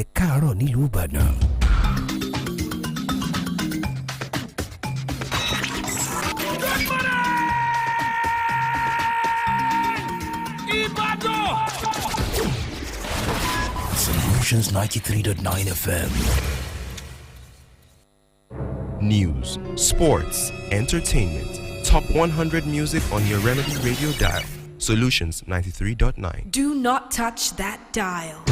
ẹ káàárọ̀ nílùú Ìbàdàn. Solutions 93.9 FM. News, sports, entertainment. Top 100 music on your Remedy radio dial. Solutions 93.9. Do not touch that dial.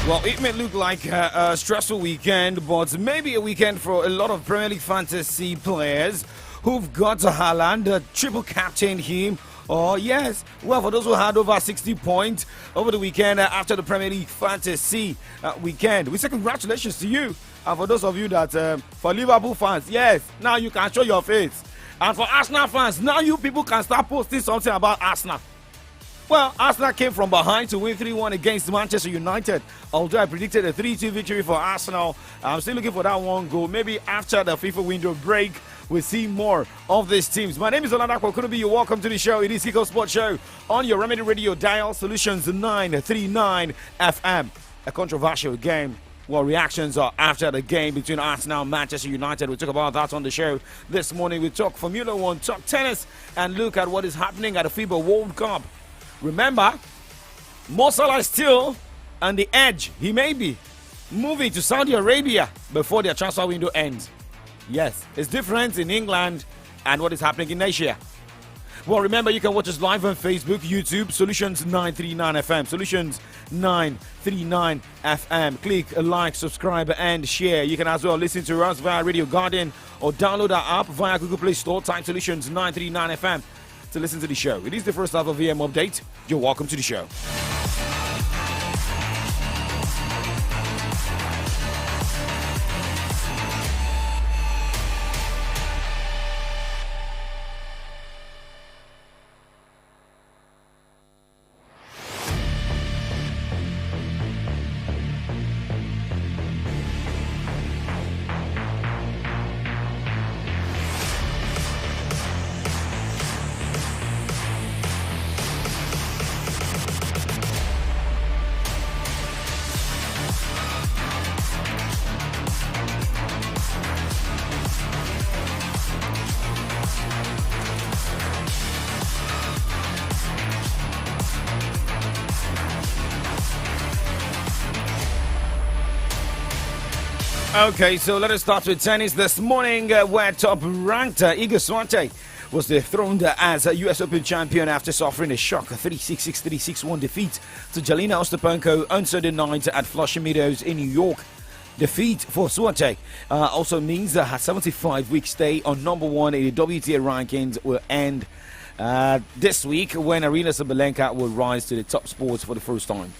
Well, it may look like a stressful weekend, but maybe a weekend for a lot of Premier League fantasy players who've got Haaland, triple captain him. Oh, yes. Well, for those who had over 60 points over the weekend after the Premier League fantasy weekend, we say congratulations to you. And for those of you that, for Liverpool fans, yes, now you can show your face. And for Arsenal fans, now you people can start posting something about Arsenal. Well, Arsenal came from behind to win 3-1 against Manchester United. Although I predicted a 3-2 victory for Arsenal, I'm still looking for that one goal. Maybe after the FIFA window break, we'll see more of these teams. My name is Oladapo Kunubi. You're welcome to the show. It is Kickoff Sports Show on your Remedy Radio dial, Solutions 939 FM. A controversial game. Well, reactions are after the game between Arsenal and Manchester United. We'll talk about that on the show this morning. We'll talk Formula One, talk tennis, and look at what is happening at the FIBA World Cup. Remember, Mo Salah is still on the edge. He may be moving to Saudi Arabia before their transfer window ends. Yes, it's different in England and what is happening in Asia. Well, remember, you can watch us live on Facebook, YouTube, Solutions 939 FM. Solutions 939 FM. Click, like, subscribe, and share. You can as well listen to us via Radio Garden or download our app via Google Play Store. Type Solutions 939 FM. To listen to the show. It is the first half of VM update. You're welcome to the show. Okay, so let us start with tennis this morning, where top-ranked Iga Swiatek was dethroned as a U.S. Open champion after suffering a shock 3-6-6, 3-6-1 defeat to Jelena Ostapenko on Sunday night at Flushing Meadows in New York. Defeat for Swiatek also means that her 75-week stay on number one in the WTA rankings will end this week when Arina Sabalenka will rise to the top spots for the first time.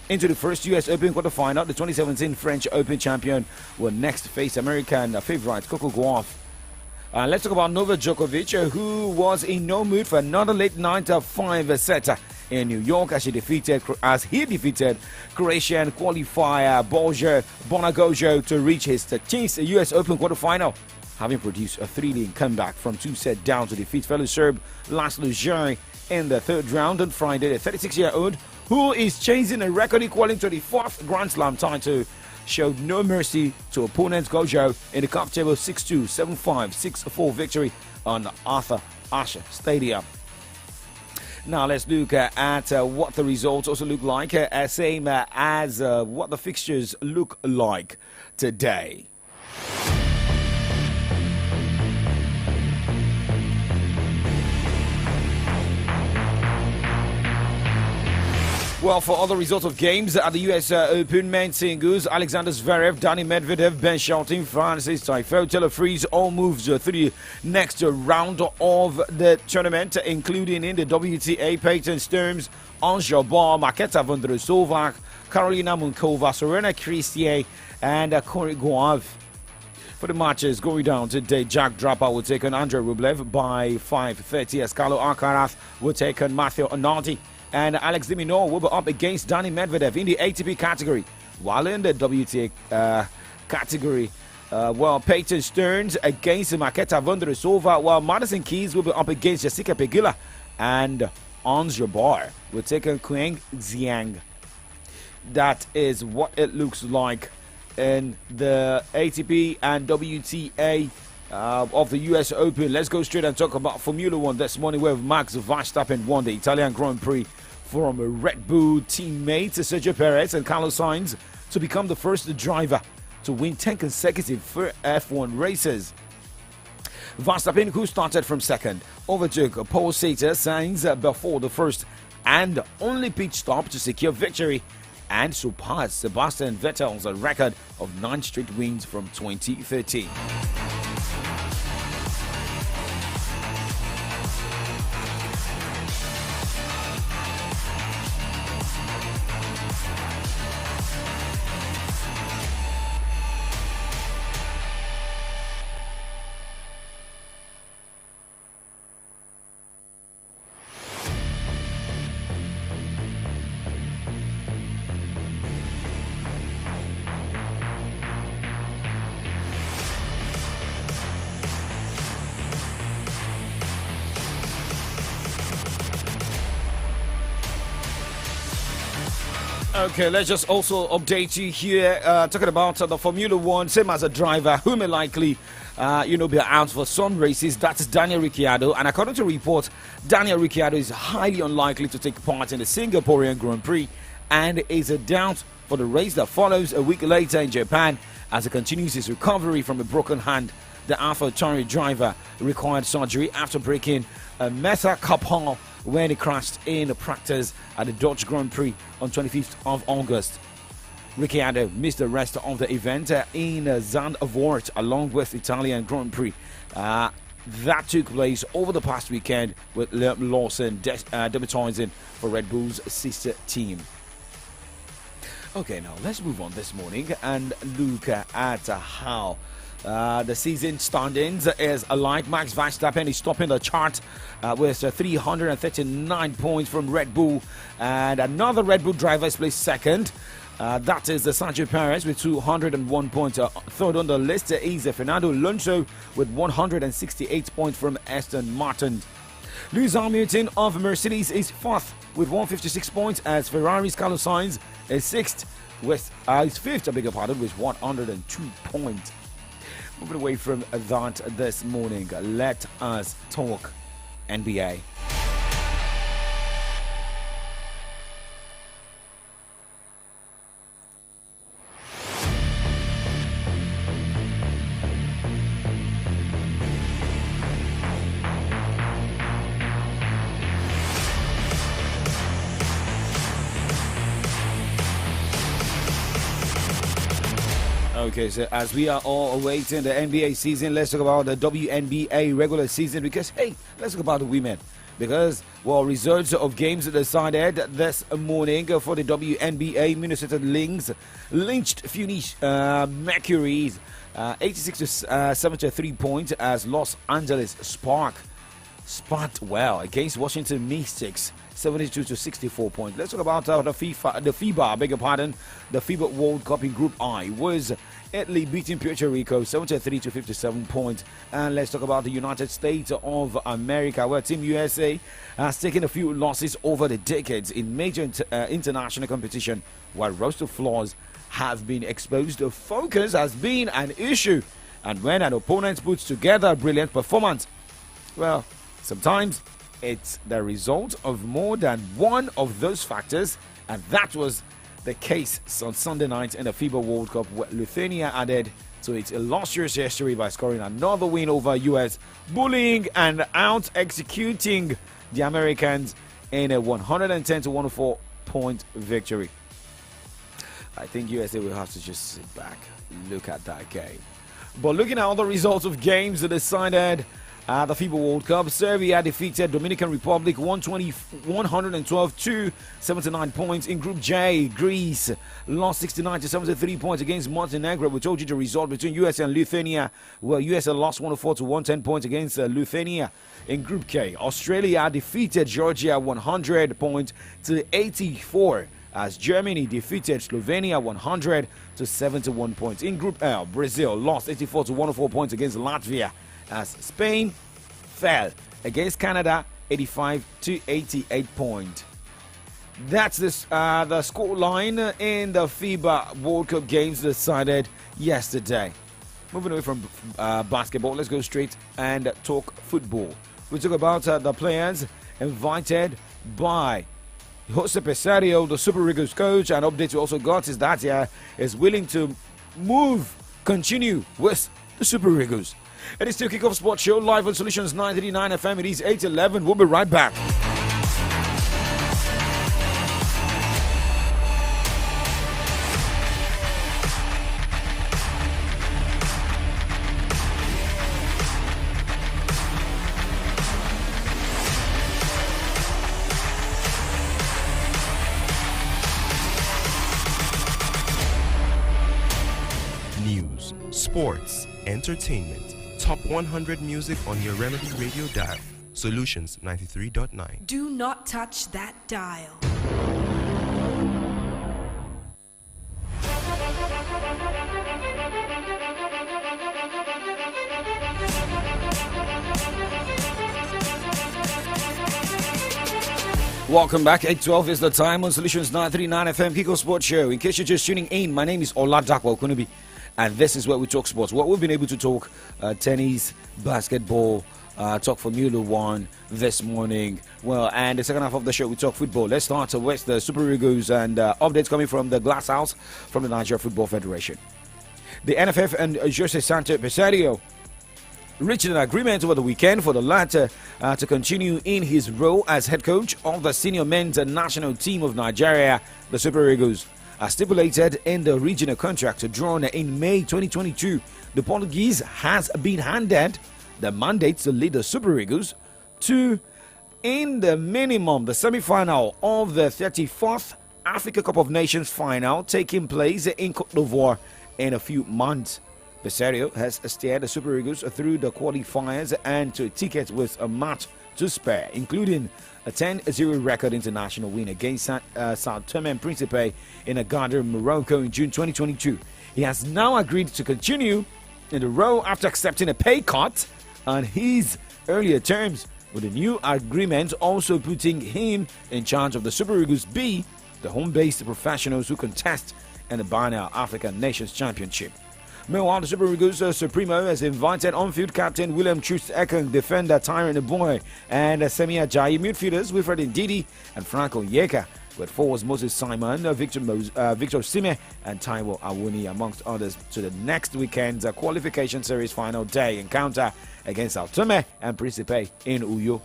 Into the first U.S. Open quarterfinal, the 2017 French Open champion will next face American favorite Coco Gauff. Let's talk about Novak Djokovic, who was in no mood for another late night five-setter in New York as he defeated Croatian qualifier Borja Bonagojo to reach his 13th U.S. Open quarterfinal, having produced a thrilling comeback from two-set down to defeat fellow Serb Laslo Djere in the third round on Friday. The 36-year-old, who is chasing a record equaling to the fourth Grand Slam title, showed no mercy to opponent Gojo in the cup table 6-2, 7-5, 6-4 victory on Arthur Ashe Stadium. Now let's look at what the results also look like, same as what the fixtures look like today. Well, for other results of games at the US Open men's singles, Alexander Zverev, Dani Medvedev, Ben Shelton, Francis Tiafoe, Taylor Fritz all moves through the next round of the tournament, including in the WTA, Peyton Stearns, Ons Jabeur, Marketa Vondrousova, Karolina Munkova, Serena Christie, and Cory Gauff. For the matches going down today, Jack Draper will take on Andrei Rublev by 5:30 as Carlo Alcaraz will take on Matteo Anardi. And Alex de Minaur will be up against Dani Medvedev in the ATP category. While in the WTA category, Peyton Stearns against Maketa Vondrousova, while Madison Keys will be up against Jessica Pegula, and Ons Jabbar will take on Quang Zhang. That is what it looks like in the ATP and WTA of the US Open. Let's go straight and talk about Formula One this morning, where Max Verstappen won the Italian Grand Prix from a Red Bull teammate Sergio Perez and Carlos Sainz to become the first driver to win 10 consecutive F1 races. Verstappen, who started from second, overtook pole sitter Sainz before the first and only pit stop to secure victory, and surpassed Sebastian Vettel's record of 9 straight wins from 2013. Okay, let's just also update you here, talking about the Formula One, same as a driver who may likely, be out for some races. That's Daniel Ricciardo, and according to reports, Daniel Ricciardo is highly unlikely to take part in the Singaporean Grand Prix, and is a doubt for the race that follows a week later in Japan as he continues his recovery from a broken hand. The AlphaTauri driver required surgery after breaking a metacarpal when he crashed in practice at the Dutch Grand Prix on 25th of August. Ricciardo missed the rest of the event in Zandvoort along with Italian Grand Prix. That took place over the past weekend, with Liam Lawson debuting for Red Bull's sister team. Okay, now let's move on this morning and look at how the season standings is alike. Max Verstappen is topping the chart with 339 points from Red Bull, and another Red Bull driver is placed second. That is Sergio Perez with 201 points. Third on the list is Fernando Alonso with 168 points from Aston Martin. Lewis Hamilton of Mercedes is fourth with 156 points, as Ferrari's Carlos Sainz is sixth with is fifth, with 102 points. Moving away from that this morning, let us talk NBA. Okay, so as we are all awaiting the NBA season, let's talk about the WNBA regular season, because, hey, let's talk about the women. Because, well, results of games decided this morning for the WNBA. Minnesota Lynx lynched Phoenix Mercury 86 to 73 points, as Los Angeles sparked well against Washington Mystics 72 to 64 points. Let's talk about the FIBA World Cup in Group I was Italy beating Puerto Rico 73 to 57 points. And let's talk about the United States of America, where Team USA has taken a few losses over the decades in major international competition, while roster flaws have been exposed. The focus has been an issue, and when an opponent puts together a brilliant performance, well, sometimes it's the result of more than one of those factors, and that was the case on Sunday night in the FIBA World Cup, where Lithuania added to its illustrious history by scoring another win over US, bullying and out-executing the Americans in a 110 to 104 point victory. I think USA will have to just sit back, look at that game. But looking at all the results of games that decided the FIBA World Cup, Serbia defeated Dominican Republic 112 to 79 points. In Group J, Greece lost 69 to 73 points against Montenegro. We told you the result between US and Lithuania, where US lost 104 to 110 points against Lithuania. In Group K, Australia defeated Georgia 100 points to 84 as Germany defeated Slovenia 100 to 71 points. In Group L, Brazil lost 84 to 104 points against Latvia, as Spain fell against Canada 85 to 88 points. That's the score line in the FIBA World Cup games decided yesterday. Moving away from basketball, let's go straight and talk football. We talk about the players invited by Jose Pesario, the Super Eagles coach. An update we also got is that he is willing to continue with the Super Eagles. It is still Kickoff Sports Show live on Solutions 939 FM. It is 8:11. We'll be right back. News, sports, entertainment, top 100 music on your Remedy Radio dial. Solutions 93.9. Do not touch that dial. Welcome back. 8:12 is the time on Solutions 939 FM Kickoff Sports Show. In case you're just tuning in, my name is Oladakwa Okunubi, and this is where we talk sports. What we've been able to talk tennis, basketball, talk Formula One this morning. Well, and the second half of the show, we talk football. Let's start with the Super Eagles and updates coming from the Glass House from the Nigeria Football Federation. The NFF and Jose Santo Pesario reached an agreement over the weekend for the latter to continue in his role as head coach of the senior men's national team of Nigeria, the Super Eagles. As stipulated in the regional contract drawn in May 2022, the Portuguese has been handed the mandate to lead the Super Eagles to, in the minimum, the semi-final of the 34th Africa Cup of Nations final taking place in Cote d'Ivoire in a few months. Pesario has steered the Super Eagles through the qualifiers and to tickets with a match to spare, including a 10-0 record international win against Sao Tome and Principe in Agadir, Morocco in June 2022. He has now agreed to continue in the role after accepting a pay cut on his earlier terms, with the new agreement also putting him in charge of the Super Eagles B, the home-based professionals who contest in the Biennial African Nations Championship. Meanwhile, the Super Eagles Supremo has invited on-field captain William Troost Ekong, defender Tyron Eboy, and Semi Ajayi, midfielders Wilfred Ndidi and Franco Yeka, with forwards Moses Simon, Victor Sime, and Taiwo Awuni, amongst others, to the next weekend's qualification series final day encounter against Sao Tome and Principe in Uyo.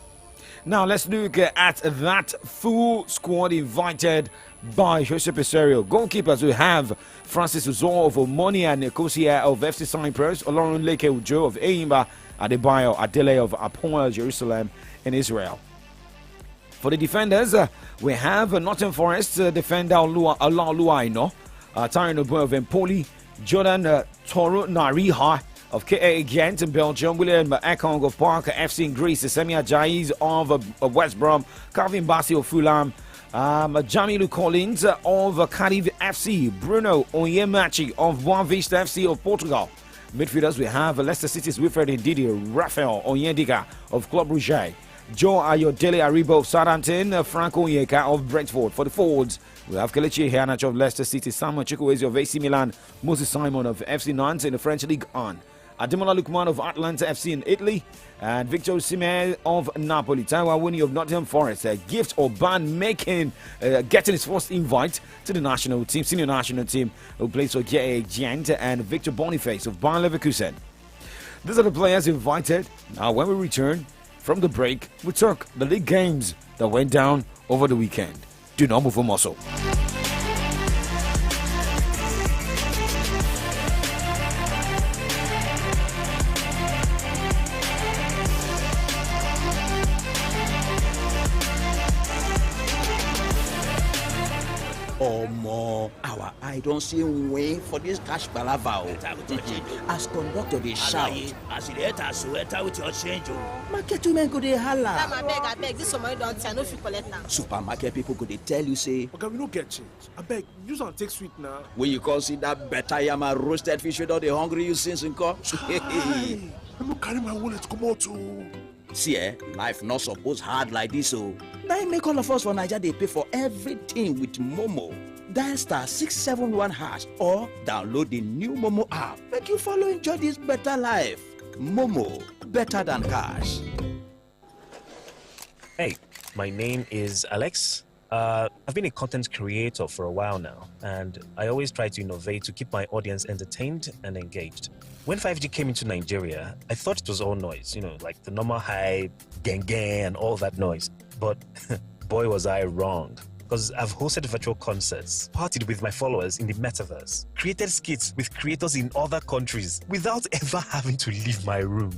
Now, let's look at that full squad invited by Jose Pesario. Goalkeepers we have Francis Uzo of Omoni and Nicosia of FC Cyprus, Olorun Leke Ujo of Eimba, Adebayo Adele of Apoel Jerusalem in Israel. For the defenders, we have Nottingham Forest defender Allah Luaino, Tyron Obo of Empoli, Jordan Toro Nariha of KA Ghent in Belgium, William Ekong of Park FC in Greece, Semia Jais of West Brom, Calvin Bassi of Fulham, Jamilu Collins of Cardiff FC, Bruno Onyemachi of Boa Vista FC of Portugal. Midfielders, we have Leicester City's Wilfred Ndidi, Rafael Onyedika of Club Rouge, Joe Ayodele Aribo of Southampton, Franco Onyeka of Brentford. For the forwards, we have Kelechi Iheanacho of Leicester City, Samuel Chukwueze of AC Milan, Moses Simon of FC Nantes in the French League 1. Ademola Lukman of Atlanta FC in Italy, and Victor Osimhen of Napoli. Taiwo Awuni of Nottingham Forest. Gift Orban getting his first invite to the national team, senior national team, who plays for Gent, and Victor Boniface of Bayer Leverkusen. These are the players invited. Now, when we return from the break, we talk the league games that went down over the weekend. Do not move for muscle. Omo, our I don't see him win for this cash palava. As conductor, they shout. As it enter, so enter with your change. Market women go dey holla. I beg, this money don't tell, no fit collect now. Supermarket people go dey tell you say. Okay, we no get change. I beg, use and take sweet now. When you come see that better yama roasted fish without the hungry you since in come. I no carry my wallet come out too. See, life not supposed hard like this, so now make all of us for Nigeria they pay for everything with Momo. Dial *671# or download the new Momo app. Make you follow enjoy this better life. Momo, better than cash. Hey, my name is Alex. I've been a content creator for a while now, and I always try to innovate to keep my audience entertained and engaged. When 5G came into Nigeria, I thought it was all noise, like the normal hype, gang, and all that noise. But boy, was I wrong. Because I've hosted virtual concerts, partied with my followers in the metaverse, created skits with creators in other countries without ever having to leave my room.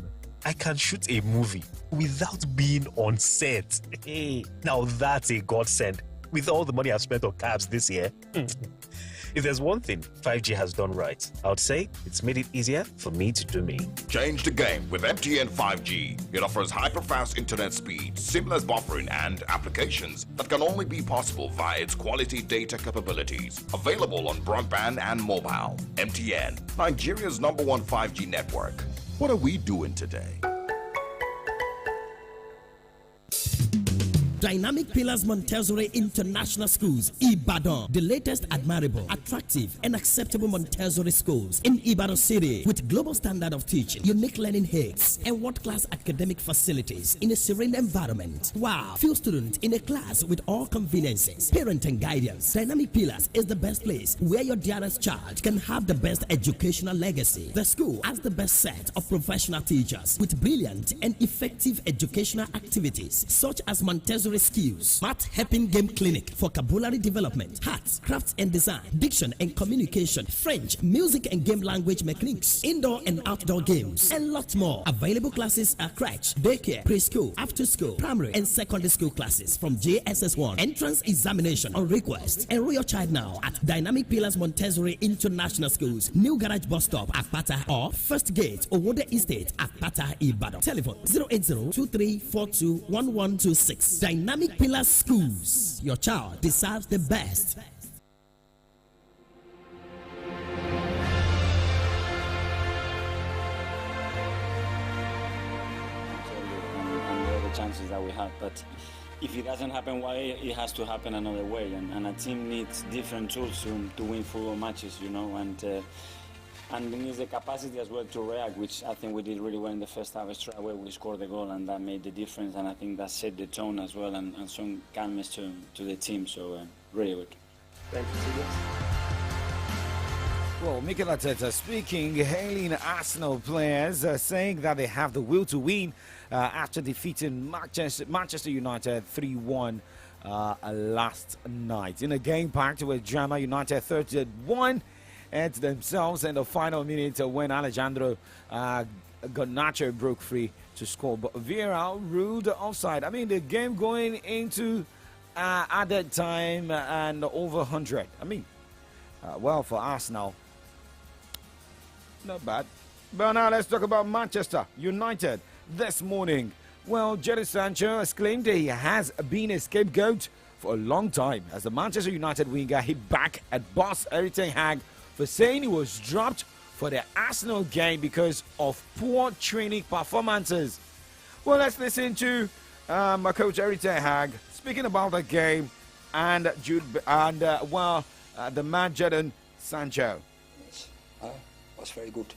I can shoot a movie without being on set. Hey, now that's a godsend. With all the money I've spent on cabs this year. If there's one thing 5G has done right, I would say it's made it easier for me to do me. Change the game with MTN 5G. It offers hyper-fast internet speed, seamless buffering, and applications that can only be possible via its quality data capabilities. Available on broadband and mobile. MTN, Nigeria's #1 5G network. What are we doing today? Dynamic Pillars Montessori International Schools, Ibadan, the latest admirable, attractive, and acceptable Montessori schools in Ibadan City with global standard of teaching, unique learning aids, and world-class academic facilities in a serene environment. Wow! Few students in a class with all conveniences, parent and guidance. Dynamic Pillars is the best place where your dearest child can have the best educational legacy. The school has the best set of professional teachers with brilliant and effective educational activities such as Montessori skills, math helping game clinic, vocabulary development, arts, crafts and design, diction and communication, French, music and game language mechanics, indoor and outdoor games, and lots more. Available classes are crèche, daycare, preschool, after school, primary and secondary school classes from JSS1. Entrance examination on request. Enroll your child now at Dynamic Pillars Montessori International Schools, New Garage Bus Stop, Akpata, or First Gate, Owode Estate, Akpata, Ibadan. Telephone 080-2342-1126. Dynamic Pillars Schools. Your child deserves the best. And the other chances that we have, but if it doesn't happen, why it has to happen another way, and a team needs different tools to win football matches, and it needs the capacity as well to react, which I think we did really well in the first half. Straight away we scored the goal, and that made the difference, and I think that set the tone as well, and some calmness to the team, so really good. Thank you, Silas. Well, Mikel Arteta speaking, hailing Arsenal players, saying that they have the will to win after defeating Manchester United 3-1 last night. In a game packed with drama, United 31 at themselves in the final minute when Alejandro Garnacho broke free to score. But Vieira ruled offside. I mean, the game going into added time and over 100. I mean, well, for Arsenal, not bad. But now let's talk about Manchester United this morning. Well, Jadon Sancho has claimed that he has been a scapegoat for a long time as the Manchester United winger hit back at boss Erik ten Hag for saying he was dropped for the Arsenal game because of poor training performances. Well, let's listen to my coach Erik ten Hag speaking about the game and the man Jadon Sancho. Was very good,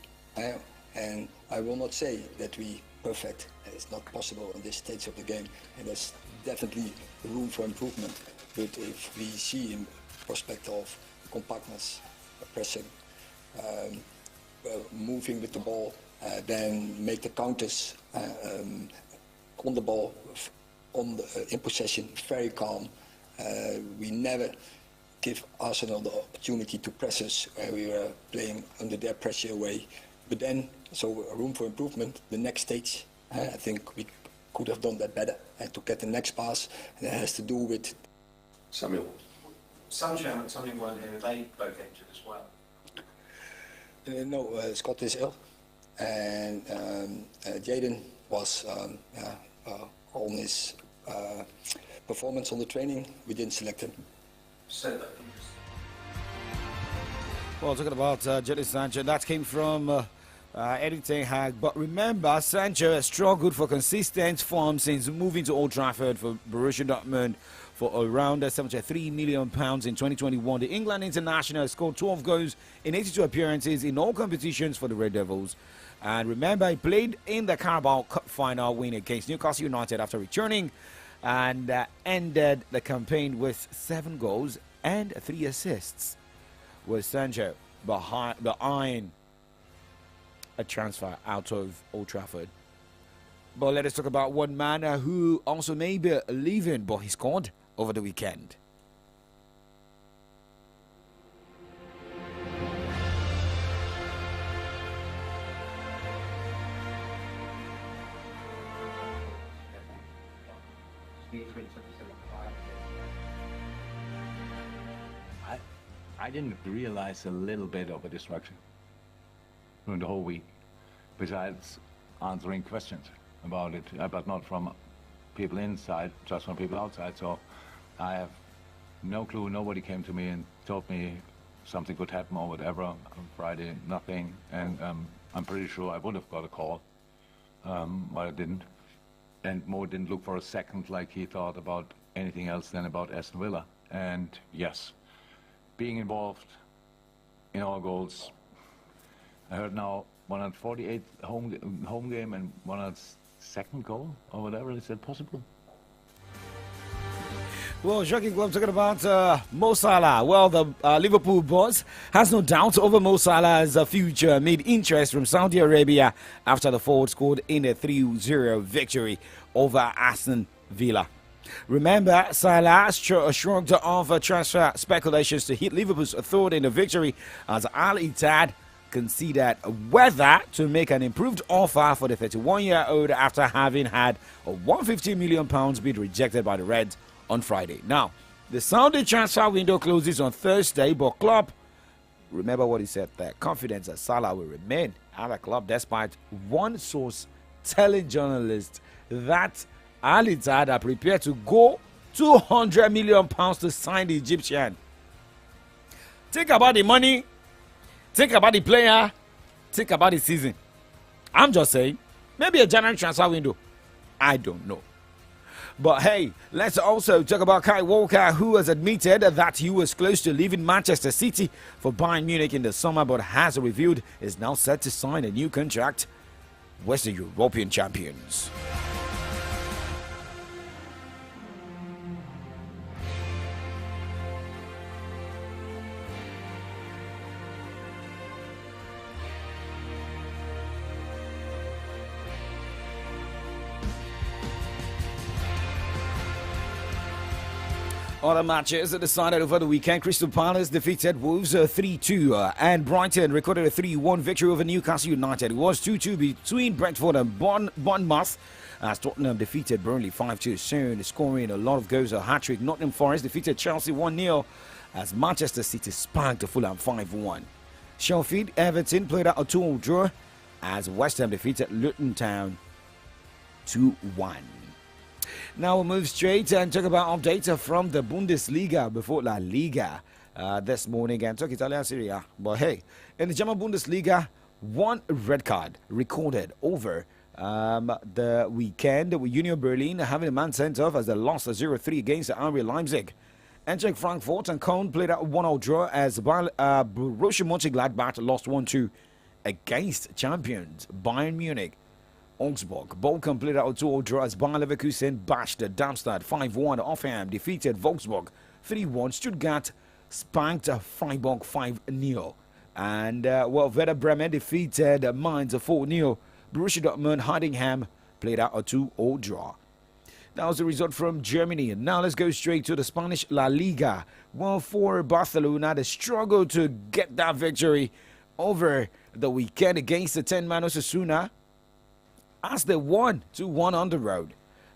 and I will not say that we perfect. It's not possible in this stage of the game, and there's definitely room for improvement. But if we see in prospect of compactness, pressing, moving with the ball, then make the counters on the ball, in possession, very calm. We never give Arsenal the opportunity to press us where we were playing under their pressure away. But then, so room for improvement. The next stage, I think we could have done that better to get the next pass. And it has to do with Samuel. Sancho and Tony weren't here. They both injured as well. No, Scott is ill, and Jaden was on his performance on the training. We didn't select him. So Well, talking about Jadon Sancho, that came from Eddie Ten Hag. But remember, Sancho has struggled for consistent form since moving to Old Trafford for Borussia Dortmund for around £73 million in 2021. The England international scored 12 goals in 82 appearances in all competitions for the Red Devils. And remember, he played in the Carabao Cup final win against Newcastle United after returning, and ended the campaign with 7 goals and 3 assists. With Sancho behind a transfer out of Old Trafford. But let us talk about one man who also may be leaving, but he scored over the weekend. I didn't realize a little bit of a distraction during the whole week, besides answering questions about it, but not from people inside, just from people outside. So I have no clue. Nobody came to me and told me something could happen or whatever on Friday. Nothing. And I'm pretty sure I would have got a call, but I didn't. And Mo didn't look for a second like he thought about anything else than about Aston Villa. And yes, being involved in our goals. I heard now 148 home game and 102nd goal or whatever. Is that possible? Well, Shocking Club talking about Mo Salah. Well, the Liverpool boss has no doubt over Mo Salah's future amid interest from Saudi Arabia after the forward scored in a 3-0 victory over Aston Villa. Remember, Salah shrugged off transfer speculations to hit Liverpool's third in the victory as Al Ittihad considered whether to make an improved offer for the 31-year-old after having had a £150 million bid rejected by the Reds on Friday. Now, the Saudi transfer window closes on Thursday, but Klopp, remember what he said there, confident that Salah will remain at the club despite one source telling journalists that Al Ittihad are prepared to go £200 million to sign the Egyptian. Think about the money, think about the player, think about the season. I'm just saying, maybe a January transfer window. I don't know. But hey, let's also talk about Kai Walker, who has admitted that he was close to leaving Manchester City for Bayern Munich in the summer, but has revealed is now set to sign a new contract with the European champions. Other matches decided over the weekend. Crystal Palace defeated Wolves 3-2 and Brighton recorded a 3-1 victory over Newcastle United. It was 2-2 between Brentford and Bournemouth as Tottenham defeated Burnley 5-2. Soon scoring a lot of goals, a hat-trick. Nottingham Forest defeated Chelsea 1-0 as Manchester City spanked Fulham 5-1. Sheffield Everton played out a 2-2 draw as West Ham defeated Luton Town 2-1. Now we'll move straight and talk about updates from the Bundesliga before La Liga this morning and talk Italian Serie A. But hey, in the German Bundesliga, one red card recorded over the weekend with Union Berlin having a man sent off as they lost 0-3 against RB Leipzig. Eintracht Frankfurt and Köln played out 1-0 draw as Borussia Mönchengladbach lost 1-2 against champions Bayern Munich. Augsburg, Bochum played out a 2-0 draw as Bayer Leverkusen bashed Darmstadt 5-1. Hoffenheim defeated Wolfsburg 3-1. Stuttgart spanked Freiburg 5-0. And Werder Bremen defeated Mainz 4-0. Borussia Dortmund Heidenheim played out a 2-0 draw. That was the result from Germany. Now let's go straight to the Spanish La Liga. Well, for Barcelona, they struggled to get that victory over the weekend against the 10-man Osasuna, as they won 2-1 on the road.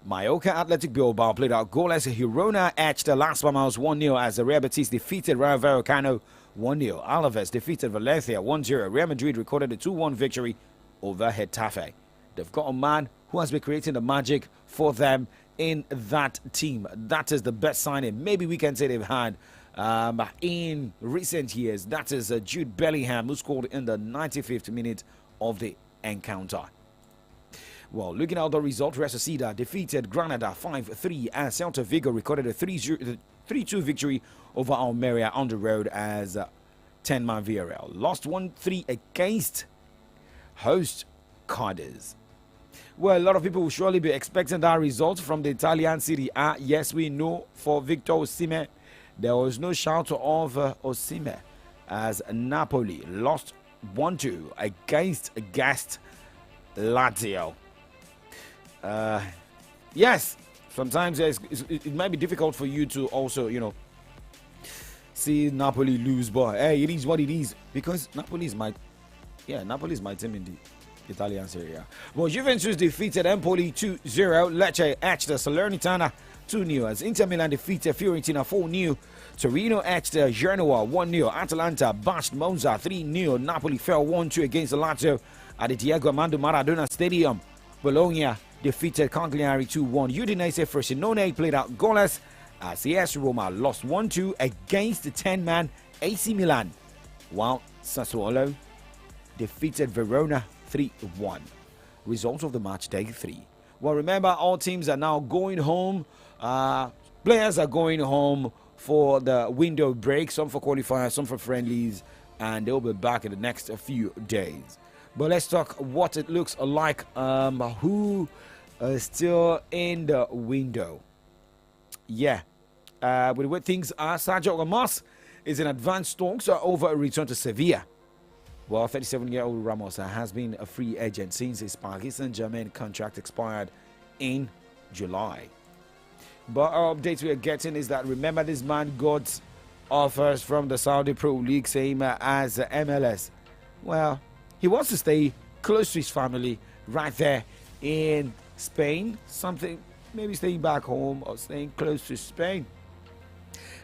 Mallorca Athletic Bilbao played out goalless. Girona edged Las Palmas 1-0 as the Real Betis defeated Rayo Vallecano 1-0. Alaves defeated Valencia 1-0. Real Madrid recorded a 2-1 victory over Getafe. They've got a man who has been creating the magic for them in that team. That is the best signing maybe we can say they've had in recent years. That is Jude Bellingham, who scored in the 95th minute of the encounter. Well, looking at the result, Real Sociedad defeated Granada 5-3 and Celta Vigo recorded a 3-2 victory over Almeria on the road as 10-man Villarreal lost 1-3 against host Cadiz. Well, a lot of people will surely be expecting that result from the Italian Serie A. Yes, we know for Victor Osimhen, there was no shout of Osimhen as Napoli lost 1-2 against guest Lazio. Yes, sometimes it might be difficult for you to also, see Napoli lose, but hey, it is what it is because Napoli is my team in the Italian Serie A. Well, Juventus defeated Empoli 2-0. Lecce edged Salernitana 2-0 as Inter Milan defeated Fiorentina 4-0. Torino edged Genoa 1-0. Atalanta bashed Monza 3-0. Napoli fell 1-2 against Lazio at the Diego Armando Maradona Stadium. Bologna defeated Cagliari 2-1. Udinese Frosinone played out goalless as AS Roma lost 1-2 against the 10-man AC Milan, while Sassuolo defeated Verona 3-1. Result of the match, day 3. Well, remember, all teams are now going home. Players are going home for the window break, some for qualifiers, some for friendlies, and they'll be back in the next few days. But let's talk what it looks like. Who is still in the window? Yeah. With the way things are, Sergio Ramos is in advanced talks over a return to Sevilla. Well, 37-year-old Ramos has been a free agent since his Paris Saint-Germain contract expired in July. But our updates we are getting is that, remember, this man got offers from the Saudi Pro League, same as MLS. Well, he wants to stay close to his family right there in Spain. Something, maybe staying back home or staying close to Spain.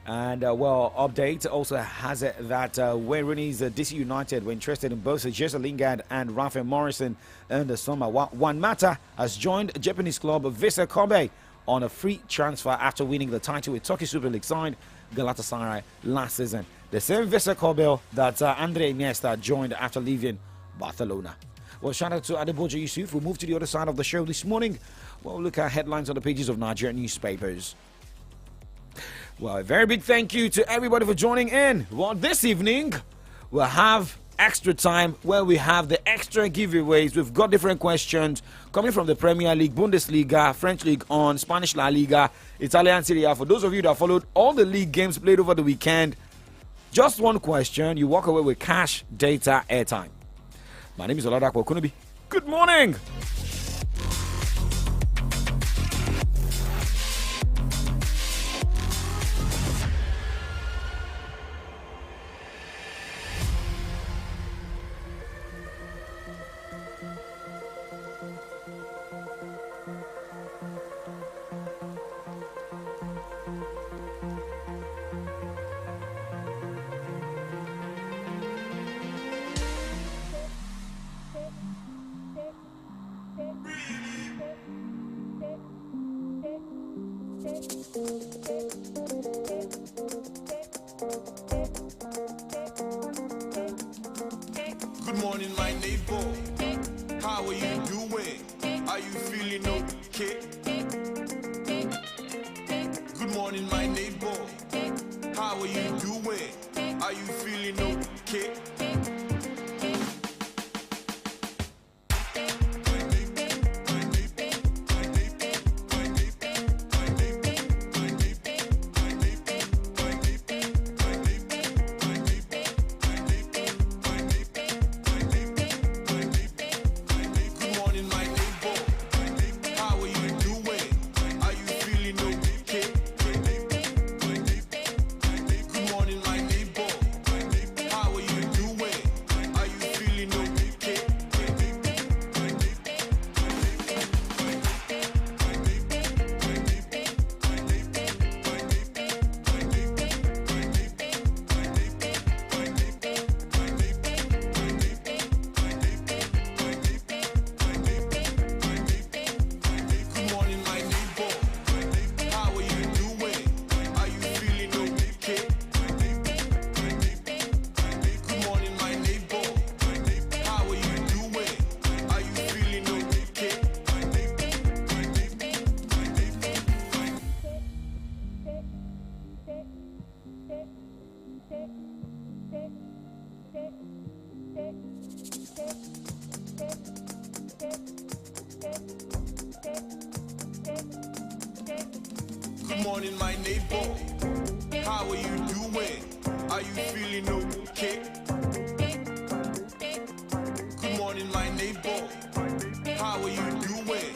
And, well, update also has it that Wayne Rooney's DC United were interested in both Jesse Lingard and Rafael Morrison in the summer. One Mata has joined Japanese club Vissel Kobe on a free transfer after winning the title with Turkish Super League side Galatasaray last season. The same Vissel Kobe that Andre Iniesta joined after leaving Barcelona. Well, shout out to Adeboja Yusuf. We'll move to the other side of the show this morning. We'll look at headlines on the pages of Nigerian newspapers. Well, a very big thank you to everybody for joining in. Well, this evening, we'll have extra time where we have the extra giveaways. We've got different questions coming from the Premier League, Bundesliga, French League on, Spanish La Liga, Italian Serie A. For those of you that followed all the league games played over the weekend, just one question, you walk away with cash, data, airtime. My name is Oladapo Kunubi. Good morning. Good morning, my neighbor. How are you doing? Are you feeling okay? Good morning, my neighbor. How are you doing? Are you feeling okay? Good morning, my neighbor. How are you doing? Good morning, my neighbor. How are you doing? Are you feeling okay? Good morning, my neighbor. How are you doing?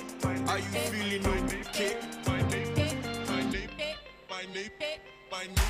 Are you feeling okay? My neighbor, my neighbor, my neighbor, my neighbor.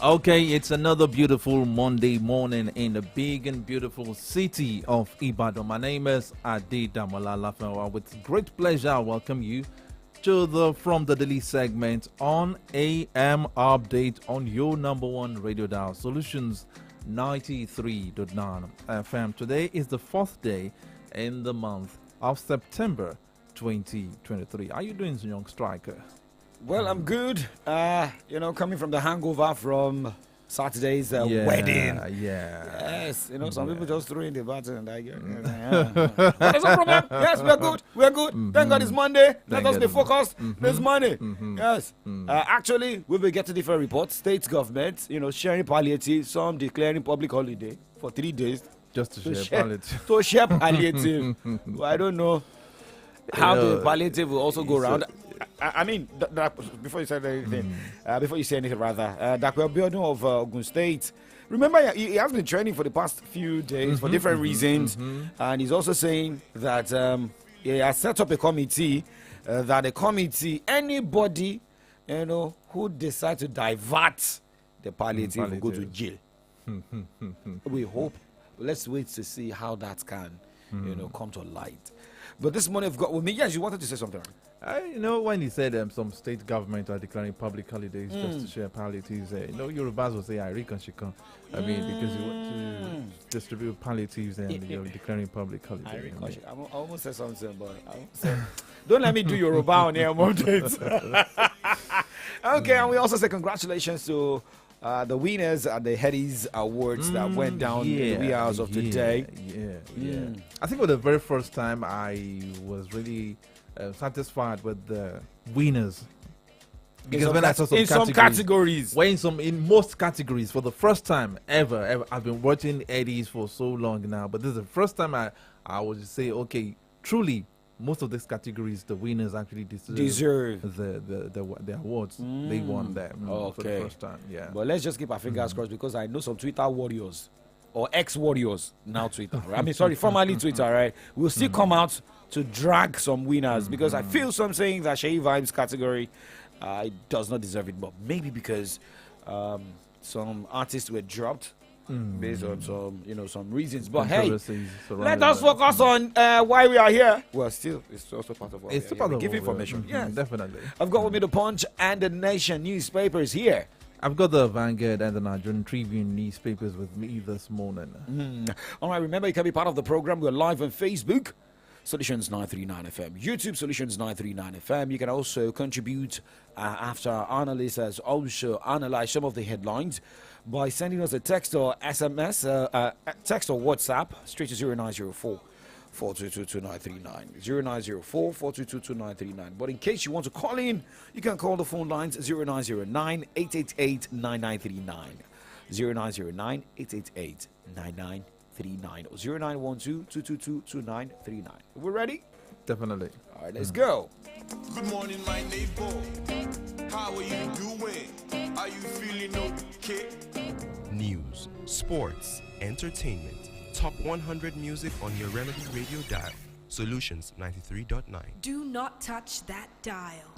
Okay, it's another beautiful Monday morning in the big and beautiful city of Ibadan. My name is Adi Damola Lafenwa. With great pleasure, I welcome you to the From the Daily segment on AM Update on your number one radio dial, Solutions 93.9 FM. Today is the 4th day in the month of September 2023. How are you doing, young striker? Well, I'm good. Coming from the hangover from Saturday's wedding. Yes, some people just throw in the button and I get. But there's no problem. Yes, we are good. We are good. Thank God it's Monday. Let us be focused. There's money. Yes. Actually, we'll be getting different reports. State government, sharing palliative, some declaring public holiday for 3 days. Just to share palliative. To share palliative. I don't know how the palliative will also go around. I mean, before you said anything, before you say anything, rather, Dakwe Obiodun of Ogun State. Remember, he has been training for the past few days for different reasons, and he's also saying that he has set up a committee. Anybody, who decides to divert the palliative will go to jail. We hope. Let's wait to see how that can, come to light. But this morning I've got with me. Yes, you wanted to say something. When he said some state government are declaring public holidays just to share palliatives, Yorubas will say, I reckon she can. I mean, because you want to distribute palliatives and you're declaring public holidays. I almost said something, but I won't say. Don't let me do Yoruba on air more days. Okay, and we also say congratulations to the winners at the Headies Awards that went down in the wee hours of today. I think for the very first time, I was really satisfied with the winners. Because when I saw some categories, in most categories, for the first time ever, I've been watching Headies for so long now, but this is the first time I would say, okay, truly, most of these categories, the winners actually deserve the awards. They won them for the first time. Yeah. But let's just keep our fingers crossed, because I know some Twitter warriors or ex-warriors, now Twitter. Right? I mean, sorry, formerly Twitter, right? Will still come out to drag some winners, because I feel some saying that Shay Vibes category does not deserve it, but maybe because some artists were dropped based on some reasons. But hey, let us focus on why we are here. Well, still, it's also part of what it's part of give information. Yes, definitely. I've got with me the Punch and the Nation newspapers here. I've got the Vanguard and the Nigerian Tribune newspapers with me this morning. All right, remember you can be part of the program. We're live on Facebook, Solutions 939 FM, YouTube Solutions 939 FM. You can also contribute after our analyst has also analyzed some of the headlines by sending us a text or SMS, text or WhatsApp straight to 0904 4222939. 0904 4222939. But in case you want to call in, you can call the phone lines 0909 888 9939. 0909 888 9939 or 0912 222 2939. We're ready? Definitely. All right, let's go. Good morning, my neighbor. How are you doing? Are you feeling okay? News, sports, entertainment. Top 100 music on your Remedy Radio dial. Solutions 93.9. Do not touch that dial.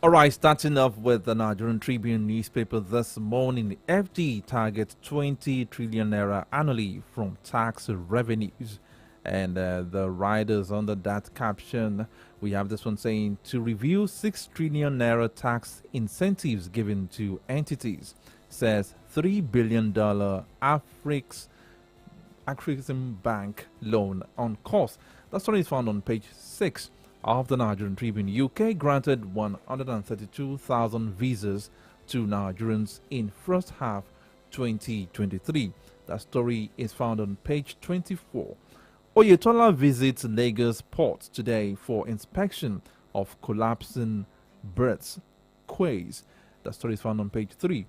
All right, starting off with the Nigerian Tribune newspaper this morning. FD targets 20 trillion naira annually from tax revenues. And the riders under that caption, we have this one saying to review 6 trillion naira tax incentives given to entities, says $3 billion African Bank loan on course. That story is found on page 6 of the Nigerian Tribune. UK granted 132,000 visas to Nigerians in first half 2023. That story is found on page 24. Oyetola visits Lagos port today for inspection of collapsing berths quays. That story is found on page 3.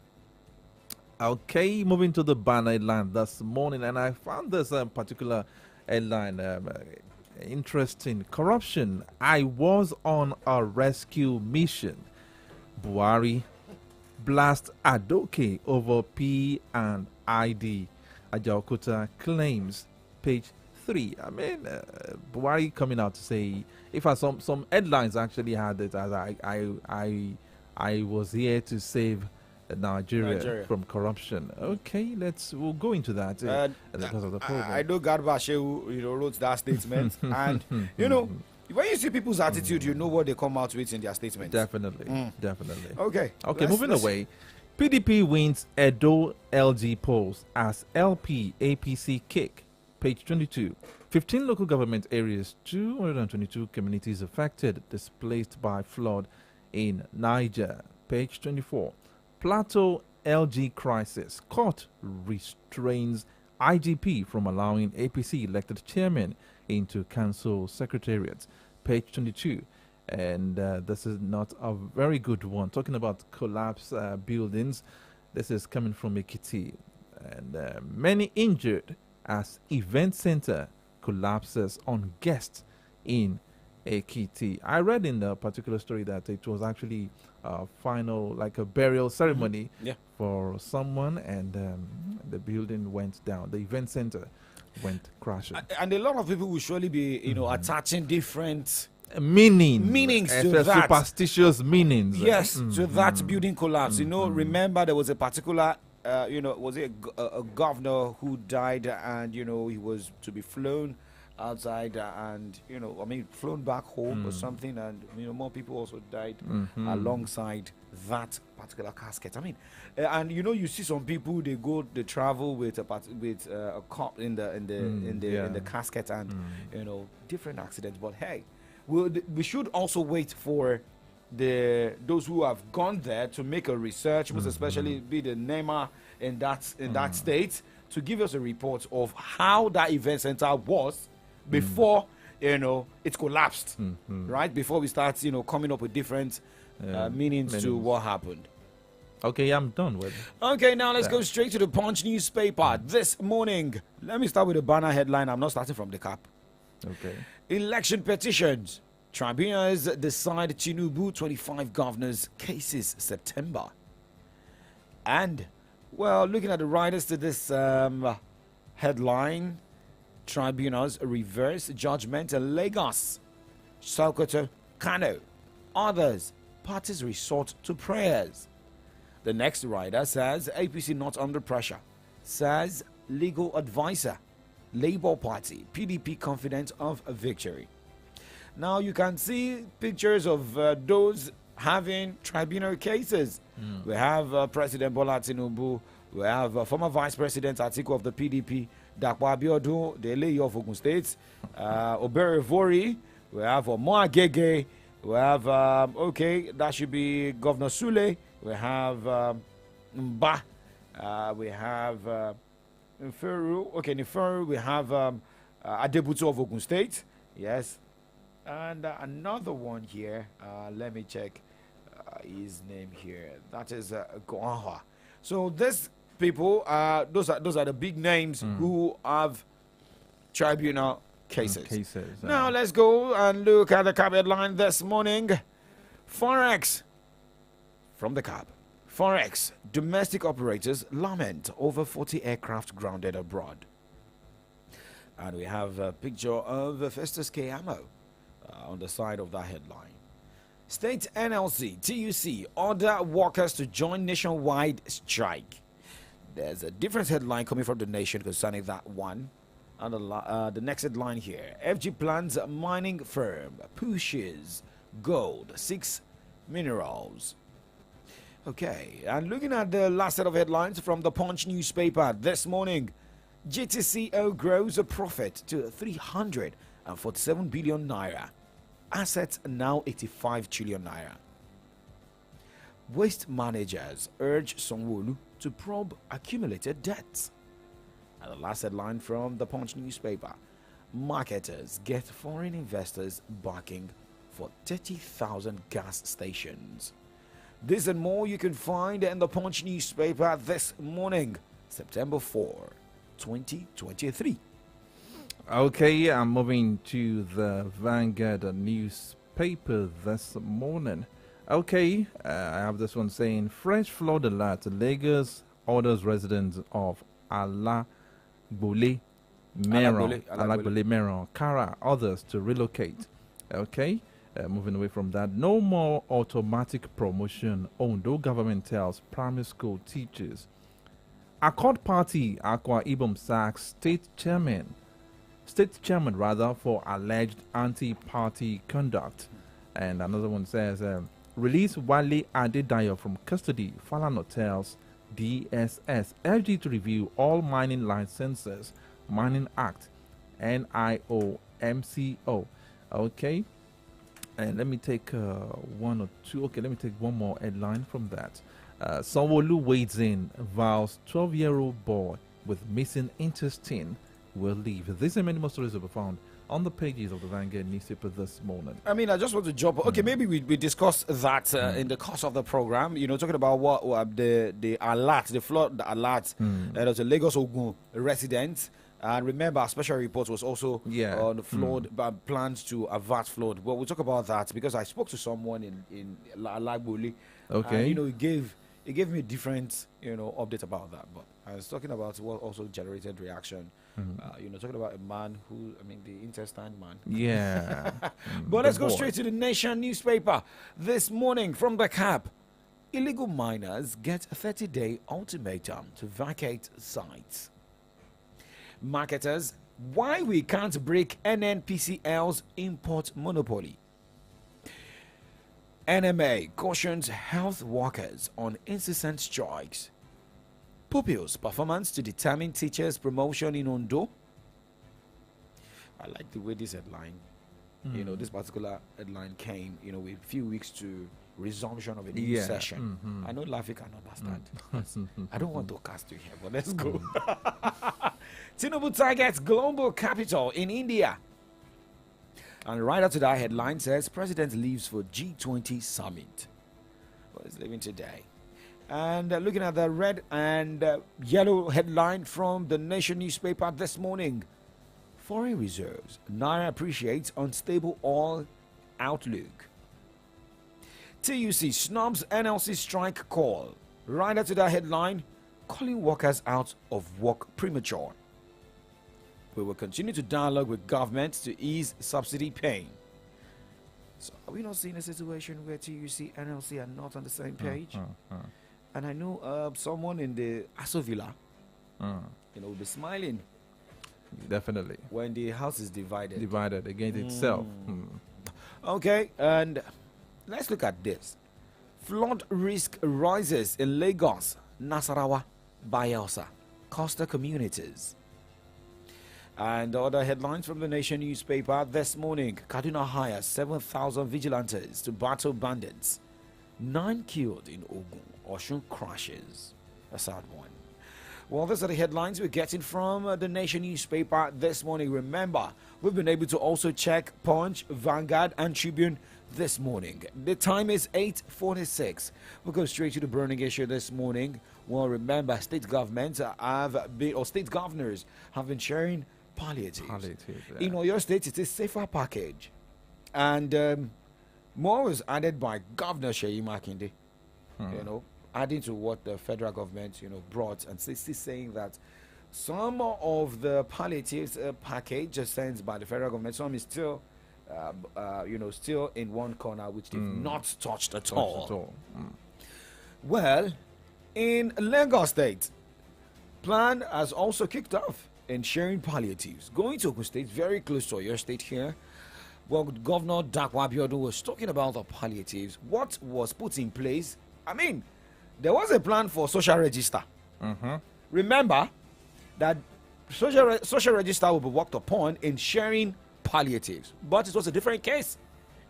Okay, moving to the banner headline this morning, and I found this particular headline interesting. Corruption. I was on a rescue mission. Buhari blast Adoke over P and ID. Ajaokuta claims. Page 3. I mean, Buhari coming out to say, if I some headlines actually had it as I was here to save Nigeria from corruption. Okay, we'll go into that because of the program. I know Garba wrote that statement, and when you see people's attitude, you know what they come out with in their statements. Definitely. Okay, let's moving away. PDP wins Edo LG polls as LP APC kick. Page 22. 15 local government areas, 222 communities affected, displaced by flood in Niger. Page 24. Plateau LG crisis. Court restrains IGP from allowing APC elected chairman into council secretariats. Page 22. And this is not a very good one. Talking about collapsed buildings. This is coming from Ekiti. And many injured as event center collapses on guests in Ekiti. I read in the particular story that it was actually a final, like a burial ceremony for someone, and the building went down. The event center went crashing. And a lot of people will surely be, attaching different meanings to that. Superstitious meanings. Yes, to that building collapse. Remember there was a particular, was it a governor who died, and, he was to be flown outside and flown back home or something, and more people also died alongside that particular casket. And you see some people, they travel with a cop in the casket, and different accidents. But hey, we should also wait for those who have gone there to make a research, most especially be the NEMA in that state, to give us a report of how that event center was before it collapsed, right? Before we start coming up with different meanings to what happened. Okay, I'm done with it. Okay, now let's go straight to the Punch newspaper this morning. Let me start with the banner headline. I'm not starting from the cap. Okay. Election petitions. Tribunals decide Tinubu 25 governors cases September. And looking at the writers to this headline, tribunals reverse judgment in Lagos, Sokoto, Kano. Others, parties resort to prayers. The next writer says APC not under pressure, says legal advisor. Labour Party, PDP confident of a victory. Now you can see pictures of those having tribunal cases. We have President Bola Tinubu. We have former Vice President Atiku of the PDP, Dapo Abiodun, the Eleyi of Ogun State, Obere Vori. We have Omo Agege. We have, that should be Governor Sule. We have Mba. We have Nferu. Okay, Nferu. We have Adebutu of Ogun State. Yes. And another one here. Let me check his name here. That is Goanha. So these people, those are the big names who have tribunal cases. Now let's go and look at the cab headline this morning. Forex from the cab. Forex, domestic operators lament over 40 aircraft grounded abroad. And we have a picture of Festus Keyamo on the side of that headline. State NLC, TUC, order workers to join nationwide strike. There's a different headline coming from the Nation concerning that one. And the next headline here, FG plans mining firm pushes gold, 6 minerals. Okay, and looking at the last set of headlines from the Punch newspaper this morning, GTCO grows a profit to 347 billion naira. Assets now 85 trillion naira. Waste managers urge Sanwo-Olu to probe accumulated debts. And the last headline from the Punch newspaper, marketers get foreign investors backing for 30,000 gas stations. This and more you can find in the Punch newspaper this morning, September 4, 2023. Okay, I'm moving to the Vanguard newspaper this morning. Okay, I have this one saying fresh flood alert. Lagos orders residents of Alagbole, Meron, Kara, others to relocate. Okay, moving away from that. No more automatic promotion. Ondo government tells primary school teachers. Accord Party, Akwa Ibom sacks state chairman for alleged anti-party conduct. And another one says, release Wale Adedayo from custody. Falana tells DSS FG to review all mining licenses. Mining Act, NIO, MCO. Okay. And let me take one or two. Okay, let me take one more headline from that. Sanwo-Olu wades in, vows 12-year-old boy with missing intestine will leave. This and many more stories will be found on the pages of the Vanguard newspaper this morning. I mean, I just want to jump. Okay, maybe we discuss that in the course of the program. You know, talking about what the alert, the flood alert. There was a Lagos Ogun resident. And remember, a special report was also on the flood, plans to avert flood. But we'll talk about that because I spoke to someone in Alagbole. Okay. And, you know, it gave me a different, update about that. But I was talking about what also generated reaction. Talking about a man who, the intestine man. Yeah. But let's go straight to the Nation newspaper this morning from the cap. Illegal miners get a 30-day ultimatum to vacate sites. Marketers, why we can't break NNPCL's import monopoly. NMA cautions health workers on incessant strikes. Pupils' performance to determine teachers' promotion in Ondo. I like the way this headline, this particular headline came, with a few weeks to resumption of a new session. I know Lafi can understand. I don't want to cast you here, but let's go. Tinubu targets global capital in India. And right after that headline says, President leaves for G20 summit. Well, he's leaving today. And looking at the red and yellow headline from the Nation newspaper this morning. Foreign reserves. Naira appreciates unstable oil outlook. TUC snubs NLC strike call. Right after that headline, calling workers out of work premature. We will continue to dialogue with government to ease subsidy pain. So are we not seeing a situation where TUC and NLC are not on the same page? And I know someone in the Aso Villa, will be smiling. Definitely. When the house is divided. Divided against itself. Okay, and let's look at this. Flood risk rises in Lagos, Nasarawa, Bayelsa, coastal communities. And other headlines from the Nation newspaper this morning. Kaduna hires 7,000 vigilantes to battle bandits. 9 killed in Ogun. Osun crashes. A sad one. Well, these are the headlines we're getting from the Nation newspaper this morning. Remember, we've been able to also check Punch, Vanguard, and Tribune this morning. The time is 8:46. We'll go straight to the burning issue this morning. Well, remember, state governments state governors have been sharing palliatives. In Oyo State, it's a safer package. And more was added by Governor Sheyi Makinde, adding to what the federal government, brought, and still saying that some of the palliatives package sent by the federal government, some is still still in one corner, which they've not touched at Touched all. at all. Well, in Lagos State, plan has also kicked off in sharing palliatives. Going to Ogun State, very close to your state here. Well, Governor Dakwa Abiodun was talking about the palliatives. What was put in place? I mean, there was a plan for social register. Remember that social register will be worked upon in sharing palliatives, but it was a different case